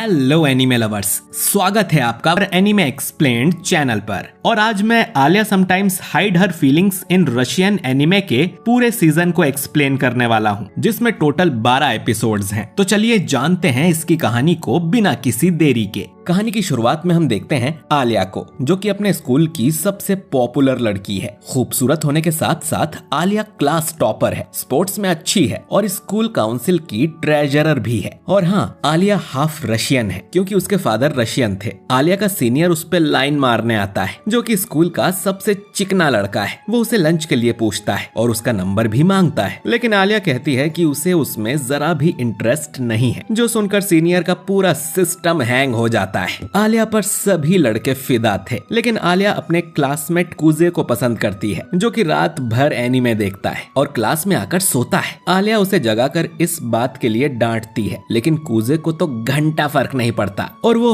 Hello anime lovers, स्वागत है आपका एनीमे एक्सप्लेन्ड चैनल पर। और आज मैं Alia sometimes hide her feelings in Russian anime के पूरे सीजन को एक्सप्लेन करने वाला हूँ, जिसमें टोटल 12 एपिसोड्स हैं। तो चलिए जानते हैं इसकी कहानी को बिना किसी देरी के। कहानी की शुरुआत में हम देखते हैं आलिया को, जो कि अपने स्कूल की सबसे पॉपुलर लड़की है। खूबसूरत होने के साथ साथ आलिया क्लास टॉपर है, स्पोर्ट्स में अच्छी है और स्कूल काउंसिल की ट्रेजरर भी है। और हाँ, आलिया हाफ रशियन है क्योंकि उसके फादर रशियन थे। आलिया का सीनियर उस पे लाइन मारने आता है, जो कि स्कूल का सबसे चिकना लड़का है। वो उसे लंच के लिए पूछता है और उसका नंबर भी मांगता है, लेकिन आलिया कहती है कि उसे उसमें जरा भी इंटरेस्ट नहीं है, जो सुनकर सीनियर का पूरा सिस्टम हैंग हो जाता है। आलिया पर सभी लड़के फिदा थे, लेकिन आलिया अपने क्लासमेट कुजे को पसंद करती है, जो कि रात भर एनीमे देखता है और क्लास में आकर सोता है। आलिया उसे जगाकर इस बात के लिए डांटती है, लेकिन कुजे को तो घंटा फर्क नहीं पड़ता और वो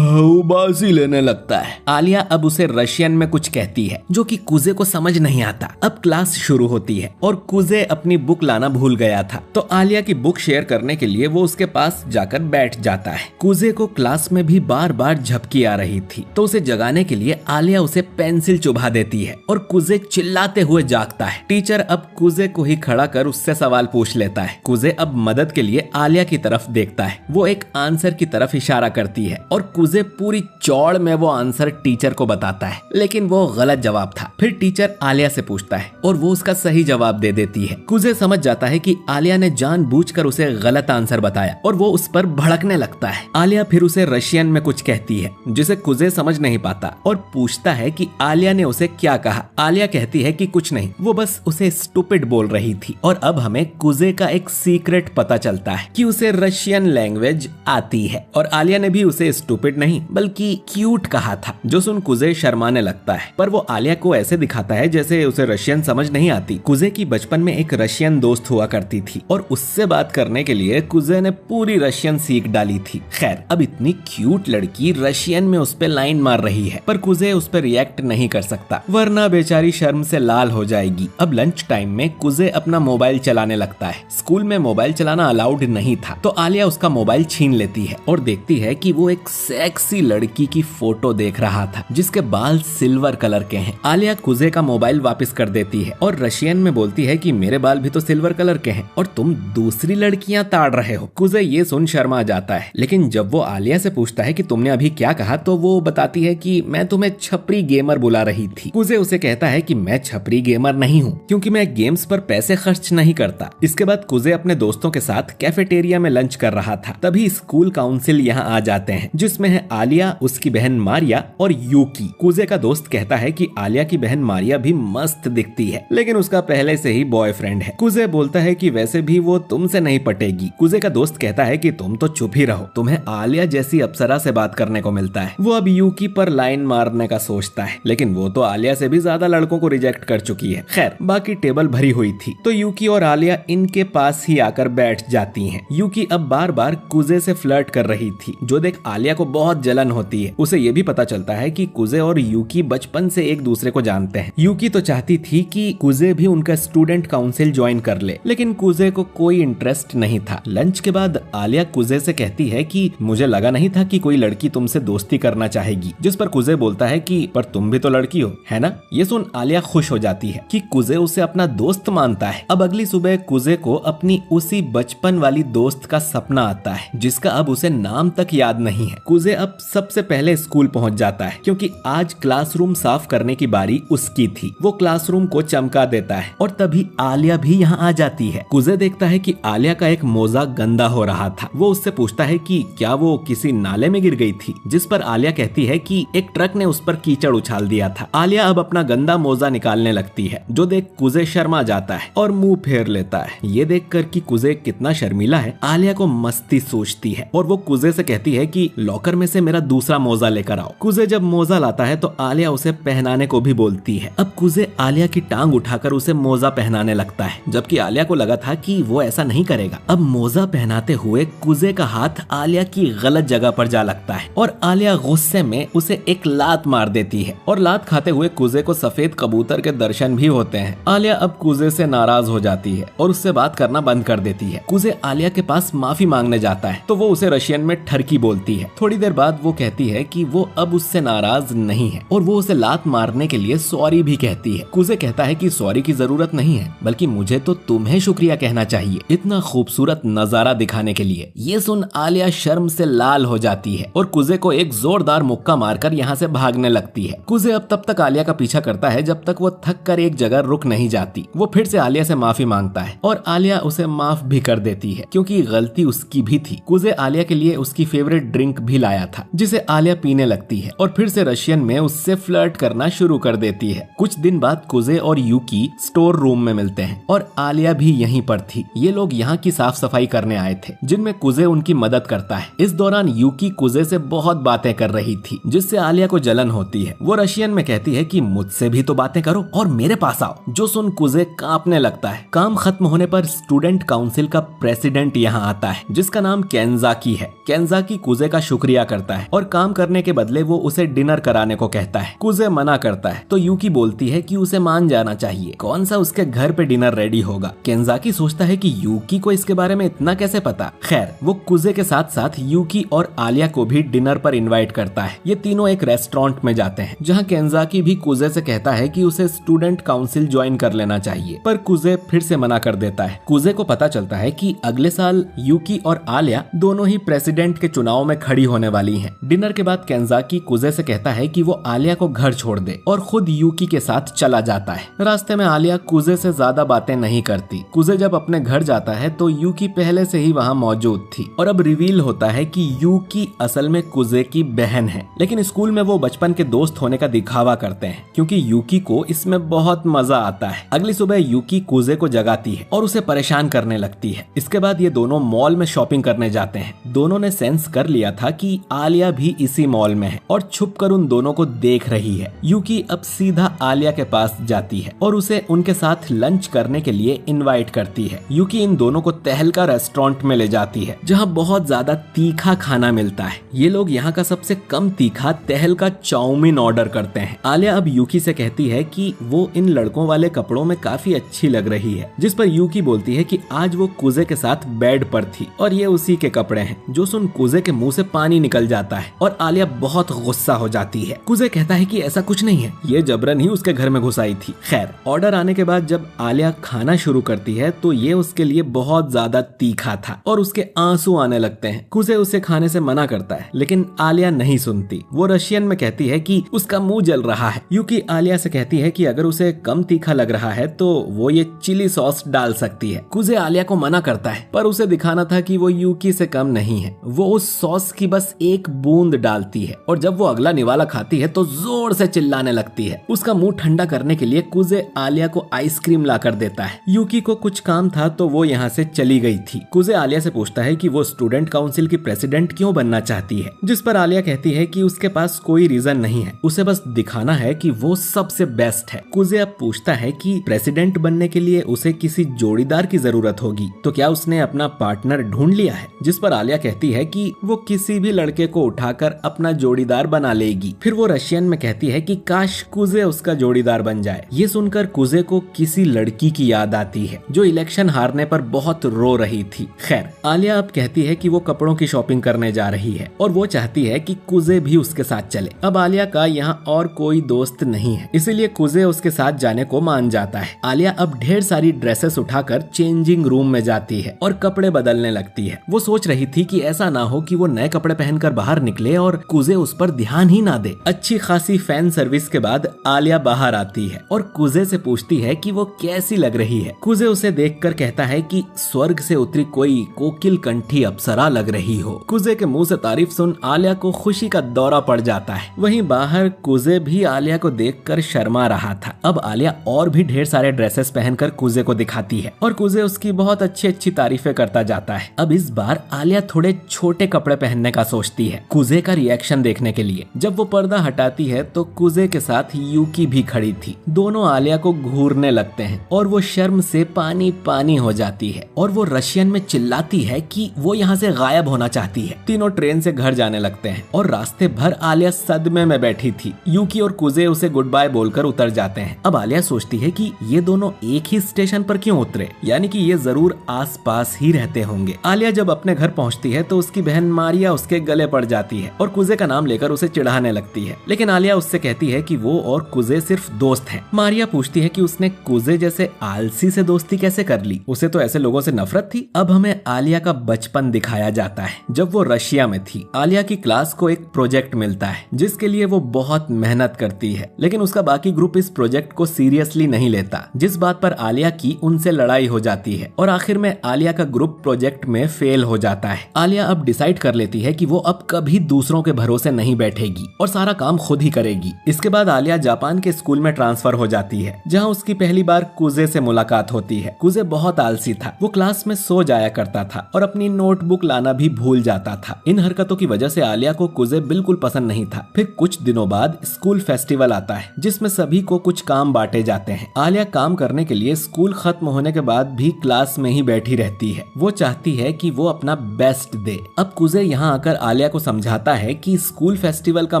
उबासी लेने लगता है। आलिया अब उसे रशियन में कुछ कहती है, जो कि कुजे को समझ नहीं आता। अब क्लास शुरू होती है और कुजे अपनी बुक लाना भूल गया था, तो आलिया की बुक शेयर करने के लिए वो उसके पास जाकर बैठ जाता है। कुजे को क्लास में भी बार बार झपकी आ रही थी, तो उसे जगाने के लिए आलिया उसे पेंसिल चुभा देती है और कुजे चिल्लाते हुए जागता है। टीचर अब कुजे को ही खड़ा कर उससे सवाल पूछ लेता है। कुजे अब मदद के लिए आलिया की तरफ देखता है। वो एक आंसर की तरफ इशारा करती है और कुजे पूरी चौड़ में वो आंसर टीचर को बताता है, लेकिन वो गलत जवाब था। फिर टीचर आलिया से पूछता है और वो उसका सही जवाब दे देती है। कुजे समझ जाता है कि आलिया ने जानबूझकर उसे गलत आंसर बताया और वो उस पर भड़कने लगता है। आलिया फिर उसे रशियन में कुछ कहती है, जिसे कुजे समझ नहीं पाता और पूछता है कि आलिया ने उसे क्या कहा। आलिया कहती है कि कुछ नहीं, वो बस उसे स्टूपिड बोल रही थी। और अब हमें कुजे का एक सीक्रेट पता चलता है कि उसे रशियन लैंग्वेज आती है और आलिया ने भी उसे स्टूपिड नहीं बल्कि क्यूट कहा था, जो सुन कुजे शर्माने लगता है। पर वो आलिया को ऐसे दिखाता है जैसे उसे रशियन समझ नहीं आती। कुजे की बचपन में एक रशियन दोस्त हुआ करती थी और उससे बात करने के लिए कुजे ने पूरी रशियन सीख डाली थी। खैर, अब इतनी क्यूट लड़की रशियन में उस पे लाइन मार रही है, पर कुजे उस पे रिएक्ट नहीं कर सकता, वरना बेचारी शर्म से लाल हो जाएगी। अब लंच टाइम में कुजे अपना मोबाइल चलाने लगता है। स्कूल में मोबाइल चलाना अलाउड नहीं था, तो आलिया उसका मोबाइल छीन लेती है और देखती है कि वो एक सेक्सी लड़की की फोटो देख रहा था, जिसके बाल सिल्वर कलर के हैं। आलिया कुजे का मोबाइल वापस कर देती है और रशियन में बोलती है कि मेरे बाल भी तो सिल्वर कलर के हैं और तुम दूसरी लड़कियां ताड़ रहे हो। कुजे ये सुन शर्मा जाता है, लेकिन जब वो आलिया से पूछता है कि तुमने अभी क्या कहा, तो वो बताती है कि मैं तुम्हें छपरी गेमर बुला रही थी। कुजे उसे कहता है कि मैं छपरी गेमर नहीं हूँ, क्योंकि मैं गेम्स पर पैसे खर्च नहीं करता। इसके बाद कुजे अपने दोस्तों के साथ कैफेटेरिया में लंच कर रहा था, तभी स्कूल काउंसिल यहाँ आ जाते हैं, जिसमें है आलिया, उसकी बहन मारिया और यूकी। कुजे का दोस्त कहता है कि आलिया की बहन मारिया भी मस्त दिखती है, लेकिन उसका पहले से ही बॉयफ्रेंड है। कुजे बोलता है कि वैसे भी वो तुमसे नहीं पटेगी। कुजे का दोस्त कहता है कि तुम तो चुप ही रहो, तुम्हें आलिया जैसी अप्सरा से बात करने को मिलता है। वो अब यूकी पर लाइन मारने का सोचता है, लेकिन वो तो आलिया से भी ज्यादा लड़कों को रिजेक्ट कर चुकी है। खैर, बाकी टेबल भरी हुई थी, तो यूकी और आलिया इनके पास ही आकर बैठ जाती हैं। यूकी अब बार बार कुजे से फ्लर्ट कर रही थी, जो देख आलिया को बहुत जलन होती है। उसे ये भी पता चलता है कि कुजे और यूकी बचपन से एक दूसरे को जानते हैं। यूकी तो चाहती थी कि कुजे भी उनका स्टूडेंट काउंसिल ज्वाइन कर ले, लेकिन कुजे को कोई इंटरेस्ट नहीं था। लंच के बाद आलिया कुजे से कहती है कि मुझे लगा नहीं था कि कोई लड़की तुमसे दोस्ती करना चाहेगी, जिस पर कुजे बोलता है कि पर तुम भी तो लड़की हो, है ना। ये सुन आलिया खुश हो जाती है कि कुजे उसे अपना दोस्त मानता है। अब अगली सुबह कुजे को अपनी उसी बचपन वाली दोस्त का सपना आता है, जिसका अब उसे नाम तक याद नहीं है। कुजे अब सबसे पहले स्कूल पहुंच जाता है, क्योंकि आज क्लासरूम साफ करने की बारी उसकी थी। वो क्लासरूम को चमका देता है और तभी आलिया भी यहाँ आ जाती है। कुजे देखता है कि आलिया का एक मोजा गंदा हो रहा था। वो उससे पूछता है कि क्या वो किसी नाले में गिर गई थी, जिस पर आलिया कहती है कि एक ट्रक ने उस पर कीचड़ उछाल दिया था। आलिया अब अपना गंदा मोजा निकालने लगती है, जो देख कुजे शर्मा जाता है और मुंह फेर लेता है। ये देखकर कि कुजे कितना शर्मीला है, आलिया को मस्ती सोचती है और वो कुजे से कहती है कि लॉकर में से मेरा दूसरा मोजा लेकर आओ। कुजे जब मोजा लाता है तो आलिया उसे पहनाने को भी बोलती है। अब कुजे आलिया की टांग उठाकर उसे मोजा पहनाने लगता है, जबकि आलिया को लगा था कि वो ऐसा नहीं करेगा। अब मोजा पहनाते हुए कुजे का हाथ आलिया की गलत जगह पर दरवाजा लगता है और आलिया गुस्से में उसे एक लात मार देती है और लात खाते हुए कुजे को सफेद कबूतर के दर्शन भी होते हैं। आलिया अब कुजे से नाराज हो जाती है और उससे बात करना बंद कर देती है। कुजे आलिया के पास माफी मांगने जाता है तो वो उसे रशियन में ठरकी बोलती है। थोड़ी देर बाद वो कहती है कि वो अब उससे नाराज नहीं है और वो उसे लात मारने के लिए सॉरी भी कहती है। कुजे कहता है कि सॉरी की जरूरत नहीं है, बल्कि मुझे तो तुम्हें शुक्रिया कहना चाहिए इतना खूबसूरत नजारा दिखाने के लिए। ये सुन आलिया शर्म से लाल हो जाती है और कुजे को एक जोरदार मुक्का मारकर यहाँ से भागने लगती है। कुजे अब तब तक आलिया का पीछा करता है जब तक वो थक कर एक जगह रुक नहीं जाती। वो फिर से आलिया से माफी मांगता है और आलिया उसे माफ भी कर देती है क्योंकि गलती उसकी भी थी। कुजे आलिया के लिए उसकी फेवरेट ड्रिंक भी लाया था जिसे आलिया पीने लगती है और फिर से रशियन में उससे फ्लर्ट करना शुरू कर देती है। कुछ दिन बाद कुजे और यूकी स्टोर रूम में मिलते हैं और आलिया भी यहीं पर थी। ये लोग यहाँ की साफ सफाई करने आए थे जिनमें कुजे उनकी मदद करता है। इस दौरान यूकी कुजे से बहुत बातें कर रही थी जिससे आलिया को जलन होती है। वो रशियन में कहती है कि मुझसे भी तो बातें करो और मेरे पास आओ, जो सुन कुजे कांपने लगता है। काम खत्म होने पर स्टूडेंट काउंसिल का प्रेसिडेंट यहाँ आता है जिसका नाम केंजाकी है। केंजाकी कुजे का शुक्रिया करता है और काम करने के बदले वो उसे डिनर कराने को कहता है। कुजे मना करता है तो यूकी बोलती है कि उसे मान जाना चाहिए, कौन सा उसके घर पे डिनर रेडी होगा। केंजाकी सोचता है कि यूकी को इसके बारे में इतना कैसे पता। खैर वो कुजे के साथ साथ यूकी और आलिया को भी डिनर पर इनवाइट करता है। ये तीनों एक रेस्टोरेंट में जाते हैं जहाँ केंजाकी भी कुजे से कहता है कि उसे स्टूडेंट काउंसिल ज्वाइन कर लेना चाहिए, पर कुजे फिर से मना कर देता है। कुजे को पता चलता है कि अगले साल यूकी और आलिया दोनों ही प्रेसिडेंट के चुनाव में खड़ी होने वाली हैं। डिनर के बाद केंजाकी कुजे से कहता है कि वो आलिया को घर छोड़ दे और खुद यूकी के साथ चला जाता है। रास्ते में आलिया कुजे से ज्यादा बातें नहीं करती। कुजे जब अपने घर जाता है तो यूकी पहले से ही वहाँ मौजूद थी और अब रिवील होता है कि यूकी असल में कुजे की बहन है, लेकिन स्कूल में वो बचपन के दोस्त होने का दिखावा करते हैं क्योंकि यूकी को इसमें बहुत मजा आता है। अगली सुबह यूकी कुजे को जगाती है और उसे परेशान करने लगती है। इसके बाद ये दोनों मॉल में शॉपिंग करने जाते हैं। दोनों ने सेंस कर लिया था कि आलिया भी इसी मॉल में है और छुपकर उन दोनों को देख रही है। यूकी अब सीधा आलिया के पास जाती है और उसे उनके साथ लंच करने के लिए इनवाइट करती है। यूकी इन दोनों को तहलका रेस्टोरेंट में ले जाती है जहाँ बहुत ज्यादा तीखा खाना मिलता है। ये लोग यहाँ का सबसे कम तीखा तहलका चाउमीन ऑर्डर करते हैं। आलिया अब यूकी से कहती है कि वो इन लड़कों वाले कपड़ों में काफी अच्छी लग रही है, जिस पर यूकी बोलती है कि आज वो कुजे के साथ बेड पर थी और ये उसी के कपड़े हैं। जो सुन कुजे के मुंह से पानी निकल जाता है और आलिया बहुत गुस्सा हो जाती है। कुजे कहता है कि ऐसा कुछ नहीं है, ये जबरन ही उसके घर में घुस आई थी। खैर ऑर्डर आने के बाद जब आलिया खाना शुरू करती है तो ये उसके लिए बहुत ज्यादा तीखा था और उसके आंसू आने लगते हैं। कुजे उसे खाने से मना करता है लेकिन आलिया नहीं सुनती। वो रशियन में कहती है कि उसका मुंह जल रहा है। यूकी आलिया से कहती है कि अगर उसे कम तीखा लग रहा है तो वो ये चिली सॉस डाल सकती है। कुजे आलिया को मना करता है पर उसे दिखाना था कि वो यूकी से कम नहीं है। वो उस सॉस की बस एक बूंद डालती है और जब वो अगला निवाला खाती है तो जोर से चिल्लाने लगती है। उसका मुंह ठंडा करने के लिए कुजे आलिया को आइसक्रीम ला कर देता है। यूकी को कुछ काम था तो वो यहाँ से चली गई थी। कुजे आलिया से पूछता है कि वो स्टूडेंट काउंसिल की प्रेसिडेंट क्यों बनना चाहती है, जिस पर आलिया कहती है कि उसके पास कोई रीजन नहीं है, उसे बस दिखाना है कि वो सबसे बेस्ट है। कुजे अब पूछता है कि प्रेसिडेंट बनने के लिए उसे किसी जोड़ीदार की जरूरत होगी तो क्या उसने अपना पार्टनर ढूंढ लिया है, जिस पर आलिया कहती है कि वो किसी भी लड़के को उठाकर अपना जोड़ीदार बना लेगी। फिर वो रशियन में कहती है कि काश कुजे उसका जोड़ीदार बन जाए। ये सुनकर कुजे को किसी लड़की की याद आती है जो इलेक्शन हारने पर बहुत रो रही थी। खैर आलिया अब कहती है कि वो कपड़ों की शॉपिंग करने जा रही है और वो चाहती है कि कुजे भी उसके साथ चले। अब आलिया का यहाँ और कोई दोस्त नहीं है, इसीलिए कुजे उसके साथ जाने को मान जाता है। आलिया अब ढेर सारी ड्रेसेस उठाकर चेंजिंग रूम में जाती है और कपड़े बदलने लगती है। वो सोच रही थी कि ऐसा ना हो कि वो नए कपड़े पहनकर बाहर निकले और कुजे उस पर ध्यान ही ना दे। अच्छी खासी फैन सर्विस के बाद आलिया बाहर आती है और कुजे से पूछती है कि वो कैसी लग रही है। कुजे उसे देखकर कहता है कि स्वर्ग से उतरी कोई कोकिल कंठी अप्सरा लग रही हो। कुजे के मुंह से तारीफ सुन आलिया को खुशी का दौरा पड़ जाता है। वहीं बाहर कुजे भी आलिया को देखकर शर्मा रहा था। अब आलिया और भी ढेर सारे ड्रेसेस पहनकर कुजे को दिखाती है और कुजे उसकी बहुत अच्छी अच्छी तारीफें करता जाता है। अब इस बार आलिया थोड़े छोटे कपड़े पहनने का सोचती है कुजे का रिएक्शन देखने के लिए। जब वो पर्दा हटाती है तो कुजे के साथ यूकी भी खड़ी थी। दोनों आलिया को घूरने लगते हैं और वो शर्म से पानी पानी हो जाती है और वो रशियन में चिल्लाती है कि वो यहाँ से गायब होना चाहती है। तीनों ट्रेन से घर जाने लगते हैं और रास्ते भर आलिया सदमे में बैठी थी। यूकी और कुजे उसे गुड बाय बोलकर उतर जाते हैं। अब आलिया सोचती है कि ये दोनों एक ही स्टेशन पर क्यों उतरे, यानी कि ये जरूर आसपास ही रहते होंगे। आलिया जब अपने घर पहुंचती है तो उसकी बहन मारिया उसके गले पड़ जाती है और कुजे का नाम लेकर उसे चिढ़ाने लगती है, लेकिन आलिया उससे कहती है कि वो और कुजे सिर्फ दोस्त हैं। मारिया पूछती है कि उसने कुजे जैसे आलसी से दोस्ती कैसे कर ली, उसे तो ऐसे लोगों से नफरत थी। अब हमें आलिया का बचपन दिखाया जाता है जब वो रशिया में थी। आलिया की क्लास को एक प्रोजेक्ट मिलता है जिसके लिए वो बहुत मेहनत करती है, लेकिन उसका बाकी ग्रुप इस प्रोजेक्ट को सीरियसली नहीं लेता, जिस बात पर आलिया की उनसे लड़ाई हो जाती है और आखिर में आलिया का ग्रुप प्रोजेक्ट में फेल हो जाता है। आलिया अब डिसाइड कर लेती है कि वो अब कभी दूसरों के भरोसे नहीं बैठेगी और सारा काम खुद ही करेगी। इसके बाद आलिया जापान के स्कूल में ट्रांसफर हो जाती है, जहाँ उसकी पहली बार कुजे से मुलाकात होती है। कुजे बहुत आलसी था, वो क्लास में सो जाया करता था और अपनी नोटबुक लाना भी भूल जाता था। इन हरकतों की वजह से आलिया को कुजे बिल्कुल पसंद नहीं था। फिर कुछ दिनों बाद स्कूल फेस्टिवल आता है जिसमें सभी को कुछ काम बांटे जाते हैं। आलिया काम करने के लिए स्कूल खत्म होने के बाद भी क्लास में ही बैठी रहती है। वो चाहती है कि वो अपना बेस्ट दे। अब कुजे यहाँ आकर आलिया को समझाता है कि स्कूल फेस्टिवल का